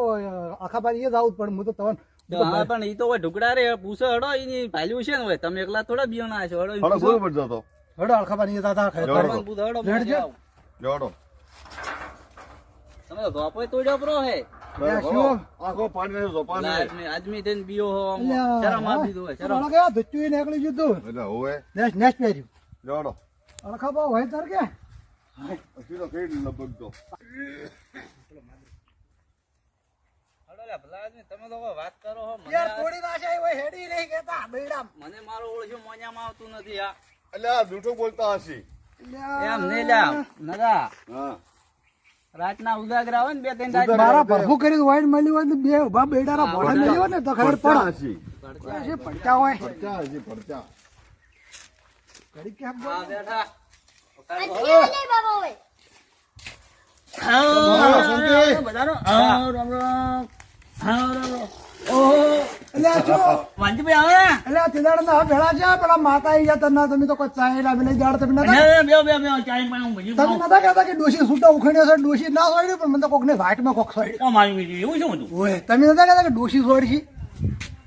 Speaker 3: આખા બારી એ જાવું જ પણ હું તો તમને
Speaker 4: હા પણ ઈ તો કોઈ ઢુકડા રે પૂછો હડો ઈની ભાલ્યું છે ને હોય તમે એકલા થોડા બિયાના છો હડો
Speaker 6: થોડો બરોબર જતો
Speaker 3: હડો અડખા બારી દાદા
Speaker 6: જવાડો.
Speaker 4: પૂછો હડો
Speaker 3: લેટ છે.
Speaker 6: જોડો
Speaker 4: તમે તો ધોપો તોડ્યો પ્રો હે
Speaker 3: શું
Speaker 6: આખો પાણી સોપાને
Speaker 4: આદમી થઈને બીયો હો
Speaker 3: અલ્યા,
Speaker 4: શરમ આપી દો શરમ
Speaker 3: અડખા ગયા ધચ્ચું નીકળી જતું
Speaker 6: એટલે હોય
Speaker 3: નેક્સ્ટ પહેર્યું
Speaker 6: જોડો
Speaker 3: અડખા બા હોય તાર કે
Speaker 6: સીધો કઈ લગભગ તો
Speaker 4: હડો લે ભલા આદમી તમે તો કોઈ વાત કરો હો
Speaker 3: યાર થોડી નાશાઈ હોય હેડી નહીં કેતા બેડામ
Speaker 4: મને મારો ઓળખ્યો મોજામાં આવતું નથી આ
Speaker 6: એટલે આ જૂઠું બોલતા હશે
Speaker 4: એમ નહીં લ્યા નગા
Speaker 6: હા
Speaker 4: રાતના ઉજાગરા હોય ને બે ત્રણ રાત
Speaker 3: મારા પ્રભુ કરી વાઈટ મળ્યું હોય ને બે ઉભા બેડાના ભોળા મળ્યું હોય ને તો ખબર
Speaker 6: પડતા
Speaker 3: પડે
Speaker 6: હશે
Speaker 3: છે પડતા હોય
Speaker 6: પડતા હશે પડતા
Speaker 3: ઘડી કેમ
Speaker 4: હા બેઠા
Speaker 2: લે બાબા હોય
Speaker 1: બધાનો રામ રામ
Speaker 3: એટલે આ જો
Speaker 1: વાંજીભાઈ આવે
Speaker 3: એટલે આ તિદાડના આ ભેળા છે પેલા માતા આવી ગયા તના તમે તો કોઈ ચાહેલા બને જાડ તમે નતા
Speaker 1: બે ચાઈ પણ હું ભજી
Speaker 3: તમે નતા કહેતા કે ડોશી છૂટા ઉખડ્યો છે ડોશી ના સોડ્યું પણ મને તો કોકને વાઈટમાં કોક સોડ્યું
Speaker 1: કોમ આવી બીજું એવું શું હતું
Speaker 3: ઓય તમે નતા કહેતા કે ડોશી સોડશી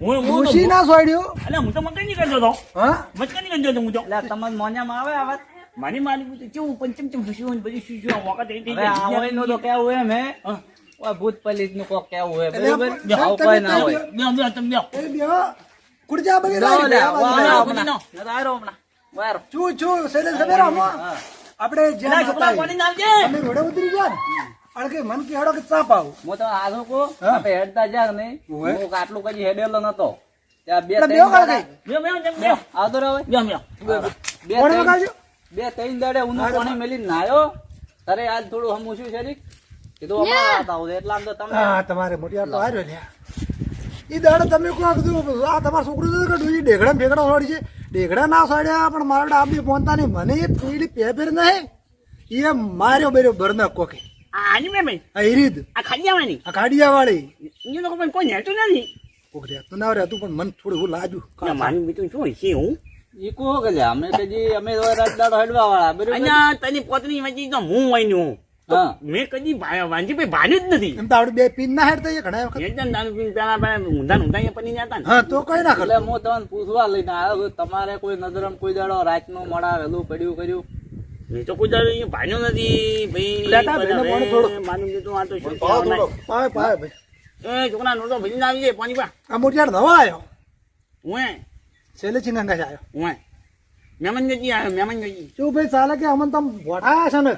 Speaker 1: હું
Speaker 3: ડોશી ના સોડ્યું
Speaker 1: એટલે હું તો મકઈ નહીં કરતો હતો
Speaker 3: હા
Speaker 1: મચકા નહીં કરતો હું તો
Speaker 4: એટલે તમને મોજામાં આવે આ વાત
Speaker 1: મારી માલિક કેવું પંચમ ચમ શું બધું શું વખત
Speaker 4: હવે આ હોય નો તો કેવું એમ હે ઓય ભૂત પલિત નું કોક કેવું હોય
Speaker 3: એટલે
Speaker 4: બરોબર
Speaker 3: આપણે-
Speaker 4: આવું કોઈ ના હોય
Speaker 1: બેહો, બેહો, તમે બેહો.
Speaker 3: એ બેહો. કુરજા બગી
Speaker 4: લો
Speaker 3: લાગી
Speaker 4: લે
Speaker 3: ગયા બાજુ.
Speaker 4: વાળો હમણાં નતારો હમણાં વારો
Speaker 3: છું શૈલેષ ખબર આમાં? આપણે જ્યાં
Speaker 1: એલા, છોકરા
Speaker 3: હતા
Speaker 1: પાણી ના આવજે.
Speaker 3: અમે રોડે ઉતરી ગયા ને અડકે મન કે હેડો કે ચા પાવ
Speaker 4: હું તો આજો કો
Speaker 3: હા.
Speaker 4: આપણે હેડતા જા ને
Speaker 3: ઓવે.
Speaker 4: હું આટલું કઈ હેડેલો નતો ત્યાં બે
Speaker 3: એટલે
Speaker 4: ત્રણ
Speaker 3: બેહો કાળ
Speaker 4: દાડા-
Speaker 3: ગઈ.
Speaker 1: બેહો, બેહો, તમે બેહો.
Speaker 4: આવતો રહો
Speaker 1: બેહો, બેહો.
Speaker 4: બે
Speaker 3: કોણ
Speaker 4: ત્રણ-
Speaker 3: વગાડ્યું?
Speaker 4: બે ત્રણ દાડે ઊનું પાણી મેલી નાયો તારે આજ થોડું હમું શું શરીર કીધું હમણાં આવતા હોય એટલે આમ તો તમે
Speaker 3: હા તમારે મોટી આટલો હાર્યો લ્યા ઈ દાડે તમે કહો કીધું આ તમારું છોકરું છે કે ડોઈ ઢેગડા ભેગડા સોડી છે ઢેગડા ના સોડ્યા પણ મારા ડાબી પહોંચતા નહીં મને એ પેલી પેપેર નહીં એ માર્યો બેર્યો બરના કોકે
Speaker 1: આ આની મેં ભાઈ,
Speaker 3: આ ઈરીદ
Speaker 1: આ ખાઈ જવાની.
Speaker 3: આ કાઢિયા વાળી
Speaker 1: એ લોકો પણ કોઈ નેતું નથી.
Speaker 3: કોક રહેતું ના રહેતું પણ મને થોડું એવું લાગ્યું
Speaker 1: ના, મારું બીજું શું છે હું?
Speaker 4: ઈ કહો કે લ્યા, અમે કદી અમે તો રાત દાડો હેડવા વાળા બરોબર
Speaker 1: અહીંયા તની પોતની વચ્ચે તો હું વહીનું હું. તો
Speaker 4: હા.
Speaker 1: મેં કદી વાંજીભાઈ ભાન્યું જ નથી.
Speaker 3: એમ તો આપણે બે પીન ના હેડતા એ ઘણા વખત
Speaker 1: એકદમ દારૂ પીને પેલા ઊંધા ઊંધા અહીંયા પની જતા ને.
Speaker 3: હા તો કઈ ના
Speaker 4: એટલે
Speaker 3: કરતો
Speaker 4: હું તમને પૂછવા લઈને આવ્યો કે તમારે કોઈ નજરમ કોઈ દાડો રાતનું મોડા વહેલું પડ્યું કર્યું
Speaker 1: મેં તો કોઈ દારૂ અહીંયા ભાન્યું નથી ભાઈ.
Speaker 3: લેટા ભાઈને
Speaker 1: બધા
Speaker 3: પાણી થોડું.
Speaker 1: માનું કીધું આ તો શું
Speaker 6: પાવ
Speaker 1: કહેવાય?
Speaker 6: થોડો.
Speaker 3: પાવે પાવે ભાઈ
Speaker 1: એ છોકરા નોટો ભરી આવી જાય પાણી પા.
Speaker 3: આ મોટિયાર નવા આવ્યો
Speaker 1: હું
Speaker 3: છેલ્લે ચિંગંગા આવ્યો
Speaker 1: હું મહેમાન ગજી આવ્યો મહેમાન ગજી.
Speaker 3: શું ભાઈ ચાલે કે અમને તમે વઢાયા છે ને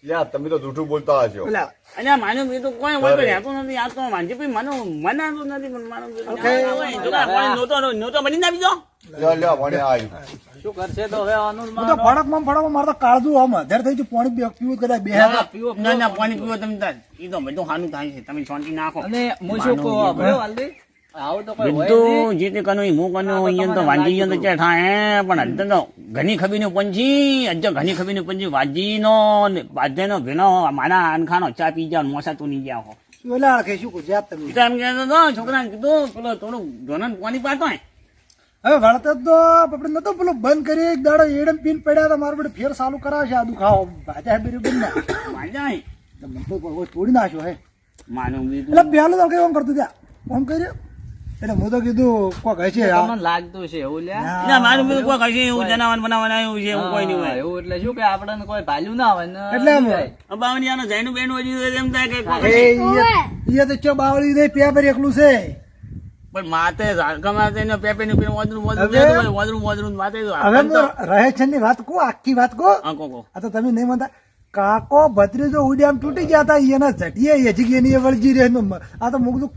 Speaker 6: યાર તમે તો જૂઠું બોલતા હશો
Speaker 3: પેલા
Speaker 1: અને આ માનું કીધું કોઈ હોય તો રહેતું નથી. આ તો વાંજીભાઈ મનાતું નથી પણ માનું કીધું
Speaker 3: Okay.
Speaker 1: ના હોય. છોકરા પાણી નોટો ભરીને આવી જાઓ.
Speaker 6: લ્યા મને આવ્યું
Speaker 4: શું કરશે તો હવે
Speaker 3: હું તો
Speaker 4: અનુમાન
Speaker 3: ફડકમાં મારે તો કાળજું આમ અધેર થઈ ગયું પાણી પીવું કદાચ બે
Speaker 1: ના, ના, ના, પાણી પીવો તમે તાર. ઈ તો બધું સારું થાય છે તમે શાંતિ નાખો.
Speaker 4: અને હું શું કહું આપણે વાલદી આવું તો કોઈ હોય જ
Speaker 1: બધું
Speaker 4: નહીં.
Speaker 1: જે તે કનું ઈ હું કનું અહીંયા તો વાંજી ગયો તો ચે થાય પણ અત્યારે તો ઘણી ખબીનું પંછી અજ્જો ઘણી ખબીનું પંછી વાજીનો ને બાજેનો ભીનો માના અનખાનો ચા પી જાવ મોસા તું નહીં જાવ.
Speaker 3: પેલા આળખે શું કહું જ્યાં તમે
Speaker 1: ઈ તો એમ કહેતો હતો છોકરાને કીધું પેલો થોડું જોનન પાણી પાતો હોય.
Speaker 3: હવે વળતર તો આપણે નતો પેલો બંધ કરી એક દાડો એડમ પીન પડ્યા હતા મારે બધે ફેર ચાલુ કરાવશે આ દુખાવો ભાજા બેરી બંધ ના
Speaker 1: વાંજા હે.
Speaker 3: મને તો કોઈ તોડી નાખ્યો હે
Speaker 1: માનું બીજું.
Speaker 3: એટલે પહેલું તો કેવું કરતું ત્યાં ફોન કર્યો એટલે હું તો કીધું કોક હશે આ.
Speaker 4: તમને લાગતું છે એવું લ્યા
Speaker 3: ના,
Speaker 1: ના, મારું બીજું કોઈ કશે એવું જનાવર બનાવવાનું આવ્યું છે એવું કોઈ નહીં
Speaker 4: હા,
Speaker 1: હોય.
Speaker 4: એવું એટલે શું કે આપણને કોઈ ભાલ્યું ના હોય ને
Speaker 3: એટલે એમ.
Speaker 4: જાય.
Speaker 1: અબાવનીયાનો જૈનું બેન વળી એમ થાય કે કોઈ
Speaker 3: એ
Speaker 1: કશે.
Speaker 3: ઈ તો ચો બાવળી દે પેપર એકલું છે
Speaker 1: પણ માતે ઝાડકા માતે ને પેપે ને પેલું વાદળું વાદળું
Speaker 3: હવે-
Speaker 1: જતું હોય, વાદળું વાદળું માતે તો
Speaker 3: હવે
Speaker 1: આપણને તો-
Speaker 3: હું રહે છે ની વાત કહું આખી વાત કહું
Speaker 1: હા, કહો, કહો.
Speaker 3: આ તો તમે નહીં માનતા કાકો ભત્રીજો ઉડી આમ તૂટી ગયા હતા એના ઝટીએ હજી એની એ વળજી રહે આ તો મૂકતું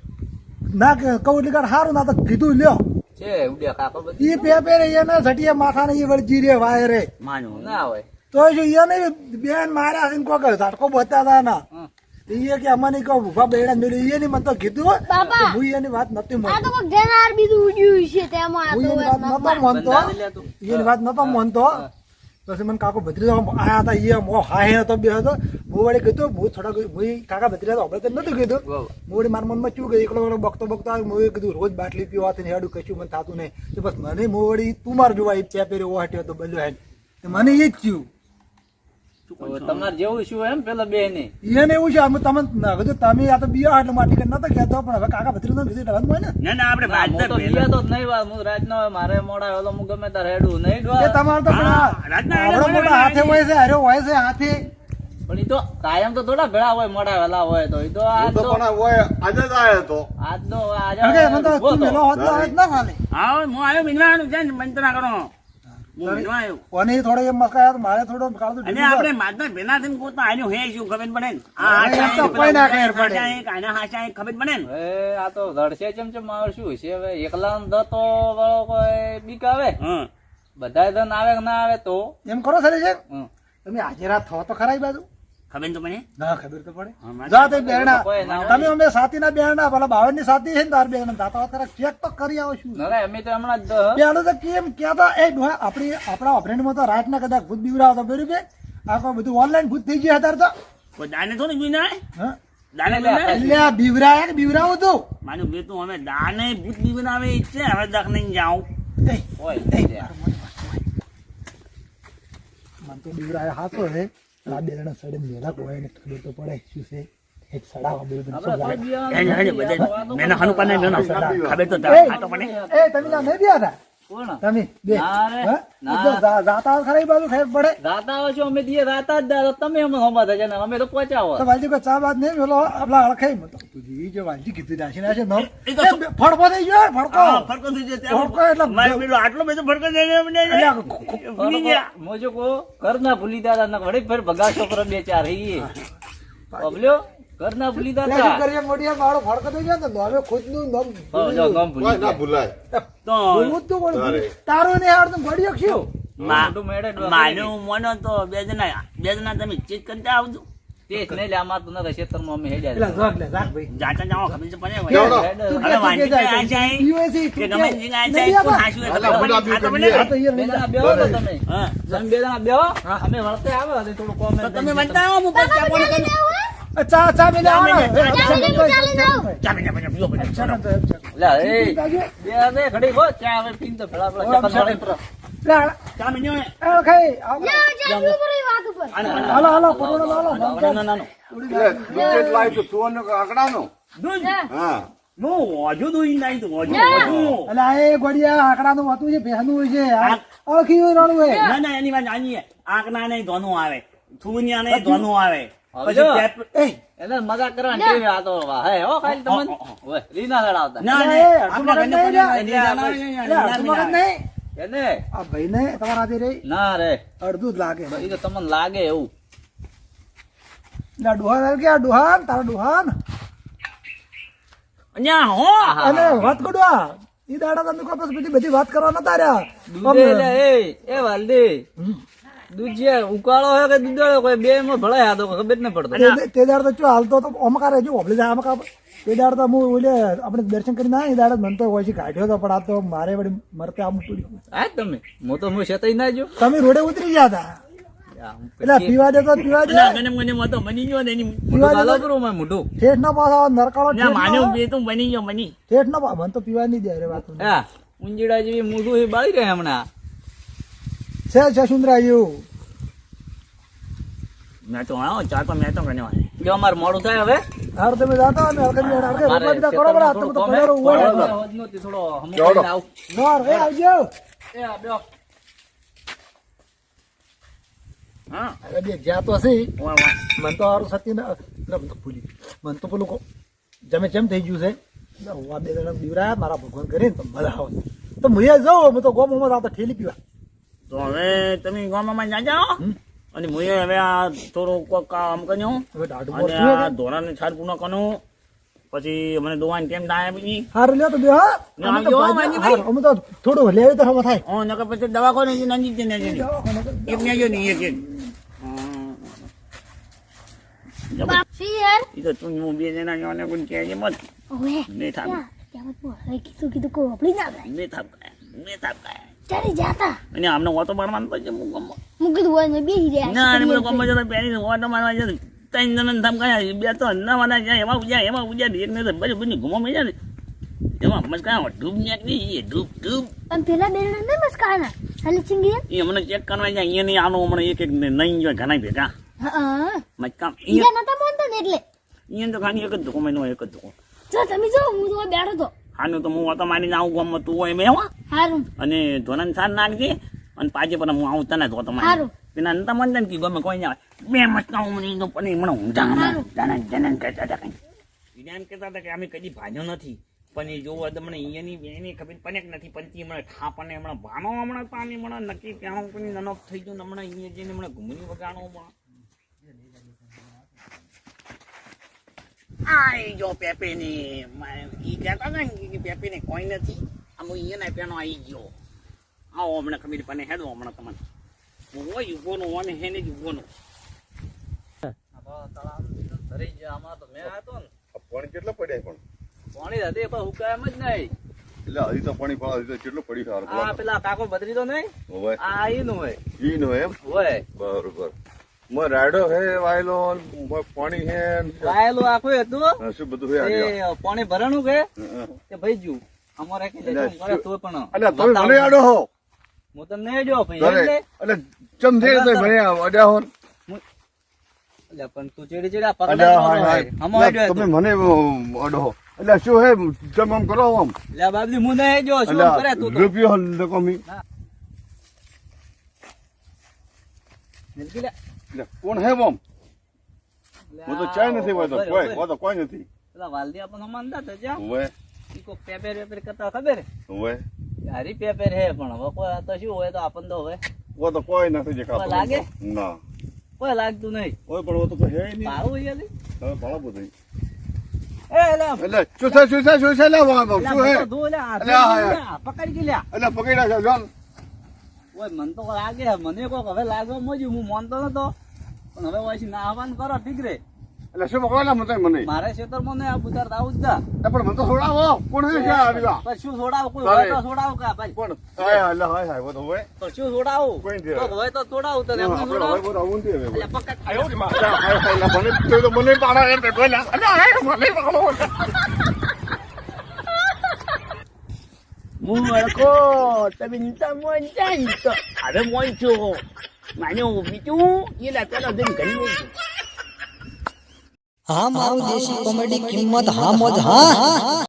Speaker 3: ના કહું એટલે કાંઈ સારું ના તો કીધું લ્યો
Speaker 4: છે ઉડ્યા કાકો બધી
Speaker 3: એ પેપર એના ઝટીએ માથા ને એ વળજી રે વાય રે
Speaker 1: માનું.
Speaker 4: ના હોય
Speaker 3: તો શું એને બેન માર્યા છે ને કોક ઝાટકો બતાતા ના
Speaker 4: હમ.
Speaker 3: એ કે અમાને કહો ઉભા બેડા મેળવી એની મને તો કીધું
Speaker 2: બાપા.
Speaker 3: હું એની વાત નથી
Speaker 2: આ
Speaker 3: માનતો
Speaker 2: તો કોઈ જનાર બીજું ઉડ્યું છે તેમાં આ
Speaker 3: હું
Speaker 2: તો
Speaker 3: એની વાત નતો માનતો
Speaker 4: બંધાવી લે તું.
Speaker 3: એની વાત નતો માનતો પછી મને કાકો ભત્રીજો આયા હતા એ મો હાય હતો બે હતો હું વળી કીધું હું થોડા હું કાકા ભત્રીજા તો આપણે તો નતું કીધું
Speaker 4: બરાબર.
Speaker 3: હું વળી મારા મનમાં ચૂક એકલો એકલો બકતો આવ્યો હું કીધું રોજ બાટલી પીવાથી હેડું કશું મને થતું નહીં તો બસ મને હું વળી તું માર જોવા એ ચા પહેર્યો હટ્યો તો બલ્યો હેડ તો મને એ જ થયું
Speaker 4: તો તમારે જેવું શું એમ પેલા બે ને
Speaker 3: એને એવું છે અમે તમે કીધું તમે આ તો બીયા એટલે માટે કે નતો કહેતો પણ હવે કાકા ભત્રીજો કીધું એટલે હોય ને
Speaker 1: ના, ના, આપણે
Speaker 4: ના, હું
Speaker 1: બાજતા
Speaker 4: તો
Speaker 1: પહેલા-
Speaker 4: બીયા તો જ નહીં વાત હું રાત નો મારે મોડા વેલો હું ગમે તારે હેડું નહીં
Speaker 3: એ
Speaker 4: ડોહા.
Speaker 3: તમારે તો પણ
Speaker 1: હા, રાતના
Speaker 3: આવડો
Speaker 1: એને
Speaker 3: મોટા હાથે હોય છે હાર્યો હોય છે હાથે
Speaker 4: પણ ઈ તો કાયમ તો થોડા ભેળા હોય મોડા વેલા હોય તો ઈ તો આજ
Speaker 6: હું તો
Speaker 4: તો
Speaker 6: પણ હોય આજે જ આવ્યો તો
Speaker 4: આજનો આજે
Speaker 3: કારણ કે મને તો
Speaker 4: ઉભો
Speaker 3: તું
Speaker 4: તો.
Speaker 3: મેલો હોત તો આવે જ ના ચાલે
Speaker 1: હા, હું આવ્યો મિનવાનું છે ને મંત્રા કરો. હું મિનવા આવ્યો.
Speaker 3: કોને થોડો એમ મસ્કાયા તો મારે થોડો કાળું
Speaker 1: અને આપણે માતા ભેના થઈને ગોતવા આવ્યો હે શું ખબર પડે ને? આ
Speaker 3: હવે
Speaker 1: હાચા
Speaker 3: એમ તો
Speaker 1: એક,
Speaker 3: કોઈ ના
Speaker 1: પેલા
Speaker 3: ખબર પડે.
Speaker 1: હાચા એક, આના હાચા એક ખબર પડે ને?
Speaker 4: હવે આ તો રડશે ચમચમ આવે શું છે હવે એકલા દતો વાળો કોઈ બીક આવે
Speaker 1: હા.
Speaker 4: બધા ધન આવે કે ના આવે તો
Speaker 3: એમ કરો સર છે
Speaker 4: હમ.
Speaker 3: તમે આજે રાત થવા તો ખરા ઈ બાજુ
Speaker 1: ખબર તો પડે?
Speaker 3: ના ખબર તો પડે
Speaker 1: હા, મારે-
Speaker 3: જા તે બેરણા
Speaker 4: કોઈ ના હોય.
Speaker 3: તમે અમે સાતીના બેરણા ભલા બાવનની સાતી છે ને તાર બેરણા તાતા ખરા ચેક તો કરી આવો છું
Speaker 4: ના અમે તો હમણાં જ
Speaker 3: બેરણું તો કેમ કહેતા એ ડોહા આપણા ઓપરેન્ટમાં તો રાતના કદાચ ભૂત બીવડાવતા બરોબર આ કોઈ બધું ઓનલાઈન ભૂત થઈ ગયા અત્યારે તો
Speaker 1: કોઈ દાને થોડું બીવું ના આવે?
Speaker 3: હા
Speaker 1: દાને
Speaker 4: એટલે
Speaker 1: બીવું ના આવે?
Speaker 3: એટલે આ બીવરાયા કે બીવરાવું તું
Speaker 1: માનું બે તું હવે દાને ભૂત બીવું ના આવે ઈ છે હવે દખ નહીં જાઉં.
Speaker 3: એ,
Speaker 4: હોય
Speaker 3: મને તો બીવરાયા હાથો હે આ બેરણા સડે મેલા કોઈ ને ખબર તો પડે શું છે એક સડાવા બરોબર શું જાય?
Speaker 1: હેડ, હેડ, બધે મેના હાનું પાને મેનો. ખબર તો
Speaker 3: એ,
Speaker 1: આ તો પડે.
Speaker 3: એ તમે ના નહીં ગયા હતા
Speaker 4: કોણ
Speaker 3: તમે બે
Speaker 4: ના રે,
Speaker 3: હે?
Speaker 4: ના.
Speaker 3: જો જાતા ખરા એ બાજુ ખબર પડે
Speaker 4: રાતા આવો છો અમે દીએ રાતા જ દાદા તમે અમે હમા થશે ને અમે તો પહોંચાવો
Speaker 3: તો વાલજી કોઈ ચા બાદ નહીં પેલો આપલા અળખાઈ મત તુજી જો વાલજી કીધું નાસી નાશે નો
Speaker 1: એ તો
Speaker 3: ફડકો થઈ ગયો ફડકો
Speaker 1: હા, ફરકો થઈ જાય ત્યાં.
Speaker 3: ફરકો એટલે
Speaker 1: મારે પેલો આટલો બધો ફરકો થઈ ગયો મને. ભૂલી ગયા.
Speaker 4: મોજો કો ઘર ના ભૂલી દાદા ના વળી ફેર બગાશો પર બે ચાર હી બબલ્યો ઘર ના ભૂલી
Speaker 3: શું
Speaker 4: દાદા
Speaker 3: કરીએ મોઢિયા મારો ફડકો થઈ ગયો ને હવે ખુદનું નામ
Speaker 4: જો ગમ ભૂલી
Speaker 6: કોઈ ના
Speaker 4: ગયા.
Speaker 6: ભૂલાય
Speaker 1: તો
Speaker 3: ભૂલવું જ તું કોણ? તારું ને યાર તું ઘડિયો શું
Speaker 4: મોટું મેળે ડોહા
Speaker 1: માનું મોનો તો બે જણા તમે ચેક કરતા આવજો.
Speaker 4: તે જ નહીં લે આમાં તો ન ક્ષેત્રમાં અમે હેડ્યા
Speaker 3: પેલા જોક લે રાખ ભાઈ
Speaker 1: જાતા જાઓ ખબર છે પડે
Speaker 6: કેવડો?
Speaker 3: તું
Speaker 1: હવે
Speaker 3: કે
Speaker 1: વાંચી
Speaker 3: જાય
Speaker 1: આ જાય
Speaker 3: યુએસી
Speaker 1: કે ગમે તે આ જાય કોણ હાંસું એટલે
Speaker 6: અલા, બધા બી
Speaker 1: આ તો
Speaker 6: કરીએ.
Speaker 1: મને
Speaker 3: આ તો યાર
Speaker 4: બે
Speaker 3: લઈ જા.
Speaker 4: જણા બેહો તો તમે
Speaker 1: હા.
Speaker 4: તમે બે જણા બેહો અમે વળતે આવે હજી થોડું કોમ
Speaker 1: તો તમે વાંચતા આવો હું પછી ચા પાણી કરું.
Speaker 3: ચા ચા મેલે આવો ને
Speaker 1: ચા મેલે,
Speaker 3: ચા
Speaker 1: ચા પીને પીઓ પીને.
Speaker 3: ચા
Speaker 4: લે એ બે બે ઘડી હો ચા હવે પીન તો ભલા ભલા ચા પાણી
Speaker 1: ચા પીને હોય.
Speaker 3: ખાઈ આવો.
Speaker 2: જાગવું પડે એ વાત ઉપર
Speaker 3: હાલો હાલો પરોડો હાલો
Speaker 1: નાનો નાનો
Speaker 6: એટલે દૂધ લાય તો સુવર્ણ આંકડાનો
Speaker 1: દૂધ
Speaker 6: હા
Speaker 1: નો ઓજો દૂધ નહીં તો ઓજો ઓજો.
Speaker 3: એટલે આ એ ગોડિયા આકડાનું હોતું છે ભેહનું હોય છે આ અળખી રાણું હોય
Speaker 1: ના ના એની વાત આની આંકના નહીં ધોનું આવે થુનિયા નહીં ધોનું આવે
Speaker 4: હવે
Speaker 1: પછી
Speaker 4: જો.
Speaker 1: ટેપ
Speaker 3: એ
Speaker 4: એને મજાક કરવાની ટેવ આ તો હે હો ખાલી તમને ઓય રીના લડાવતા
Speaker 1: ના
Speaker 3: એ,
Speaker 1: ના
Speaker 3: અડધું
Speaker 1: આપણા
Speaker 3: મગજ
Speaker 1: ઘરને
Speaker 3: નહીં
Speaker 1: પડી
Speaker 3: લે. અડધું મગજ નહીં
Speaker 4: એને
Speaker 3: આ ભાઈ ને તમારા હાથે રહી
Speaker 4: ના રે
Speaker 3: અડધું જ લાગે
Speaker 4: એ તો તમને લાગે એવું
Speaker 3: એટલે આ ડુહાન હાલ કે આ ડુહાન તારા ડુહાન
Speaker 1: અહીંયા હો
Speaker 3: અને વાત કડવા ઈ દાડા તમે કોઈ પછી બધી વાત કરવા નતા રહ્યા
Speaker 4: દૂધે લે એ વાલદી દૂધ છે ઉકાળો હે કે દૂધાળો કોઈ બે માં ભળાય આ તો ખબર ન પડતો
Speaker 3: તે દાડ તો ચો હાલતો તો અમકા રહેજો ઓબલી જાય અમકા તે દાડ તો હું ઓલે આપણે દર્શન કરીને ના એ દાડ મન તો હોય છે કાઢ્યો તો પણ આ તો મારે વળી મરતે આમ પડ્યું
Speaker 4: હા તમે હું શેતાઈ ના જો
Speaker 3: તમે રોડે ઉતરી ગયા હતા એટલે પીવા દે તો પીવા દે
Speaker 1: ગરમ ગરમ હતો બની ગયો ને એની
Speaker 4: મોઢું ગાલો કરું મેં મોઢું
Speaker 3: ઠેઠ ના પાછો નરકાળો
Speaker 1: ના માન્યો બે તો બની ગયો બની
Speaker 3: ઠેઠ ના મન તો પીવા નહીં દે રે વાત
Speaker 4: હા ઊંજીડા જેવી મોઢું એ બાળી રહે હમણાં
Speaker 3: છે સુંદરા એવું
Speaker 1: મેં તો આવો ચા તો મેં તો ગણ્યો હે.
Speaker 4: જો અમારે મોડું થાય હવે
Speaker 3: હાર તમે જાતા ને હરકત હરકત રોટલા બીજા કરો બરા તમે તો પલારો
Speaker 4: થોડો
Speaker 3: ઉવા
Speaker 4: હમું કરીને આવું
Speaker 3: નોર એ આવજો
Speaker 4: એ આ બેહો.
Speaker 1: હા
Speaker 3: અરે બે જ્યાં તો છે
Speaker 1: વાહ વાહ
Speaker 3: મન તો હારું સતી ને મન તો ભૂલી મન તો પેલું જમે જેમ થઈ ગયું છે હું આ બે જણા દીવરા મારા ભગવાન કરીને તો મજા આવે તો હું એ જાઉં હું તો ગોમમાં આવતા ઠેલી પીવા
Speaker 1: તો હવે તમે ગામમાં જા જાઓ અને હું હવે આ થોડું કોક કામ કર્યું
Speaker 3: હવે દાઢું
Speaker 1: અને
Speaker 3: બોર
Speaker 1: આ ધોરાને છાડ પૂર્ણ કરવું પછી મને દોવાની ટેમ ડાય આપી
Speaker 3: હારું લ્યો તો બે હા
Speaker 1: ને આવજો, માનજીભાઈ.
Speaker 3: અમે તો થોડું લેવી તો હવા થાય
Speaker 1: ઓ નકર પછી દવાખાને નજીક છે નજીક એક ને જો નહીં એક
Speaker 2: બાપસી યાર
Speaker 1: એ તો તું હું બે જણા જોને કોઈ કહેજે મત
Speaker 2: ઓએ
Speaker 1: નહીં થાપ
Speaker 2: ત્યાં તો હવે કીધું કોઈ ઓપડી ના જાય
Speaker 1: નહીં થાપ
Speaker 2: ચારે જાતા
Speaker 1: અને આમને ઓટો મારવાનું પછી હું ગમો
Speaker 2: મૂકી દઉં હોય બેસી રહ્યા
Speaker 1: ના અને બધું ગમો જતો પહેરી ઓટો મારવા જતો ત્રણ જણા ધમ કયા બે તો નવાના જાય એમાં ઉજ્યા એક ને તો બધું બધું ઘુમો મેં જાય ને એમાં મસ્કા ડૂબ નીકળી ડૂબ ડૂબ
Speaker 2: પણ પેલા બેરણા ને મસ્કાના ખાલી ચિંગી
Speaker 1: એ મને ચેક કરવા જાય અહીંયા નહીં આનો હમણાં એક નહીં જોઈએ ઘણા ભેગા
Speaker 2: હા
Speaker 1: મસ્કા
Speaker 2: ઈજા નતા મોનતા ને એટલે
Speaker 1: અહીંયા તો ખાલી એક જ ધોકો મેં એક જ ધોકો
Speaker 2: જો તમે જો હું તો બેઠો તો
Speaker 1: આનું તો હું ઓટો મારીને આવું ગમો તું હોય મેં હવા
Speaker 2: હારું
Speaker 1: અને ધોનાને સાર નાખજે અને પાછે પણ હું આવું તને ધોતો મારી
Speaker 2: હારું.
Speaker 1: પેલા નતા મન કે ગમે કોઈ ના બે મસ્કા મને તો પણ મને ઊંધા જનન કહેતા હતા કઈ વિજ્ઞાન કહેતા હતા કે અમે કદી ભાજ્યો નથી પણ એ જોવો તો મને અહીંયાની બેની ખબર પણ એક નથી પણ તે મને ઠાપને હમણાં ભાનો હમણાં પાણી હમણાં નક્કી ત્યાં કોઈ નનોક થઈ ગયું ને હમણાં અહીંયા જઈને હમણાં ઘૂમની વગાડો હમણાં આઈ જો પેપે ને ઈ કહેતા હતા ને કે પેપે ને કોઈ નથી આમ અહીંયા પેનો આવી ગયો આવો હમણાં ખબર પણ હેડો હમણાં તમને હોય ઉભોનું હોય ને હેને જ ઉભોનું
Speaker 4: ધરી ગયા આમાં તો મેં આતો ને
Speaker 6: આ પાણી કેટલા પડ્યા પણ
Speaker 4: પાણી હતી પણ હુકાય એમ જ નહીં
Speaker 6: એટલે હજી તો પાણી પાવા હજી તો કેટલું પડી સારું
Speaker 4: આ પેલા કાકો બદરી તો નહીં
Speaker 6: હોય
Speaker 4: આ આઈનું હોય
Speaker 6: ઈ નો એમ
Speaker 4: હોય
Speaker 6: બરોબર મોય રાયડો હે વાયલો મોય પાણી હે
Speaker 4: વાયેલું આખું હતું
Speaker 6: શું બધું હે આજે
Speaker 4: એ પાણી ભરણું કે તે ભાઈ જ્યું અમારે કે કરે તો પણ
Speaker 6: અલ્યા તમે મને આડો હો
Speaker 4: હું તો નહીં જો ભાઈ
Speaker 6: ઘરે
Speaker 4: એટલે
Speaker 6: એટલે ચમ થઈ તો મને અડ્યા હો
Speaker 4: એટલે પણ તું ચેડી ચેડા
Speaker 6: અલ્યા હાય
Speaker 4: પકડા
Speaker 6: હાય
Speaker 4: હમો
Speaker 6: તમે મને અડો હો એટલે શું હે તમે આમ કરો આમ
Speaker 4: લે બાબજી હું નહીં જો શું કરે
Speaker 6: એટલે
Speaker 4: તું તો
Speaker 6: રૂપિયો લખો મી
Speaker 4: મિલકી લે
Speaker 6: એટલે કોણ હે આમ હું તો ચાય નથી હોય તો કોઈ નથી
Speaker 4: પેલા વાલદી આપણને માનતા હતા જા
Speaker 6: હોય
Speaker 4: ઈ કોક પેપેર વેપેર કરતા ખબર
Speaker 6: હોય
Speaker 4: હારી પેપેર હે પણ હવે કોઈ તો શું હોય તો આપણને તો હવે
Speaker 6: તો કોઈ નથી જે
Speaker 4: કોઈ લાગે?
Speaker 6: ના
Speaker 4: કોઈ લાગતું નહીં
Speaker 6: કોઈ પણ તો કોઈ હે નહીં
Speaker 4: પાડું અહીંયા
Speaker 6: હવે ભાડા બધું
Speaker 4: એટલે
Speaker 6: એટલે શું લે વામ શું હે
Speaker 4: પકડી ગયા
Speaker 6: એટલે પકડ્યા છે જોન
Speaker 4: ઓય મન તો લાગે મને કોક હવે લાગવા મોજ્યું હું માનતો નતો પણ હવે પછી ના આવવાનું કરો ઠીક રે
Speaker 6: એટલે શું પકડેલા મને
Speaker 4: મારે ખેતરમાં નહીં આ બુધાર આવું જ દા
Speaker 6: પણ મને તો છોડાવો કોણ હે ક્યાં આવ્યા
Speaker 4: પણ શું છોડાવ કોઈ હોય તો છોડાવ કા ભાઈ
Speaker 6: કોણ હાય એટલે હાય તો હોય
Speaker 4: તો શું છોડાવું
Speaker 6: કોઈ નથી.
Speaker 4: તો હોય તો છોડાવું તને એમ
Speaker 6: આપણે
Speaker 4: છોડાવ
Speaker 6: હવે બધું આવું નથી હવે
Speaker 4: એટલે પકડ
Speaker 6: આયો રે માં મને પાડા એમ બોલા અરે હાય મને પાડો
Speaker 1: મુળકો તમે નીતા મોન જાય તો હવે મોન છો માન્યો બીજું એલા પેલા દિન ઘણી નહીં
Speaker 7: હા મારું દેશી કોમેડી કિંમત હા મોજ હા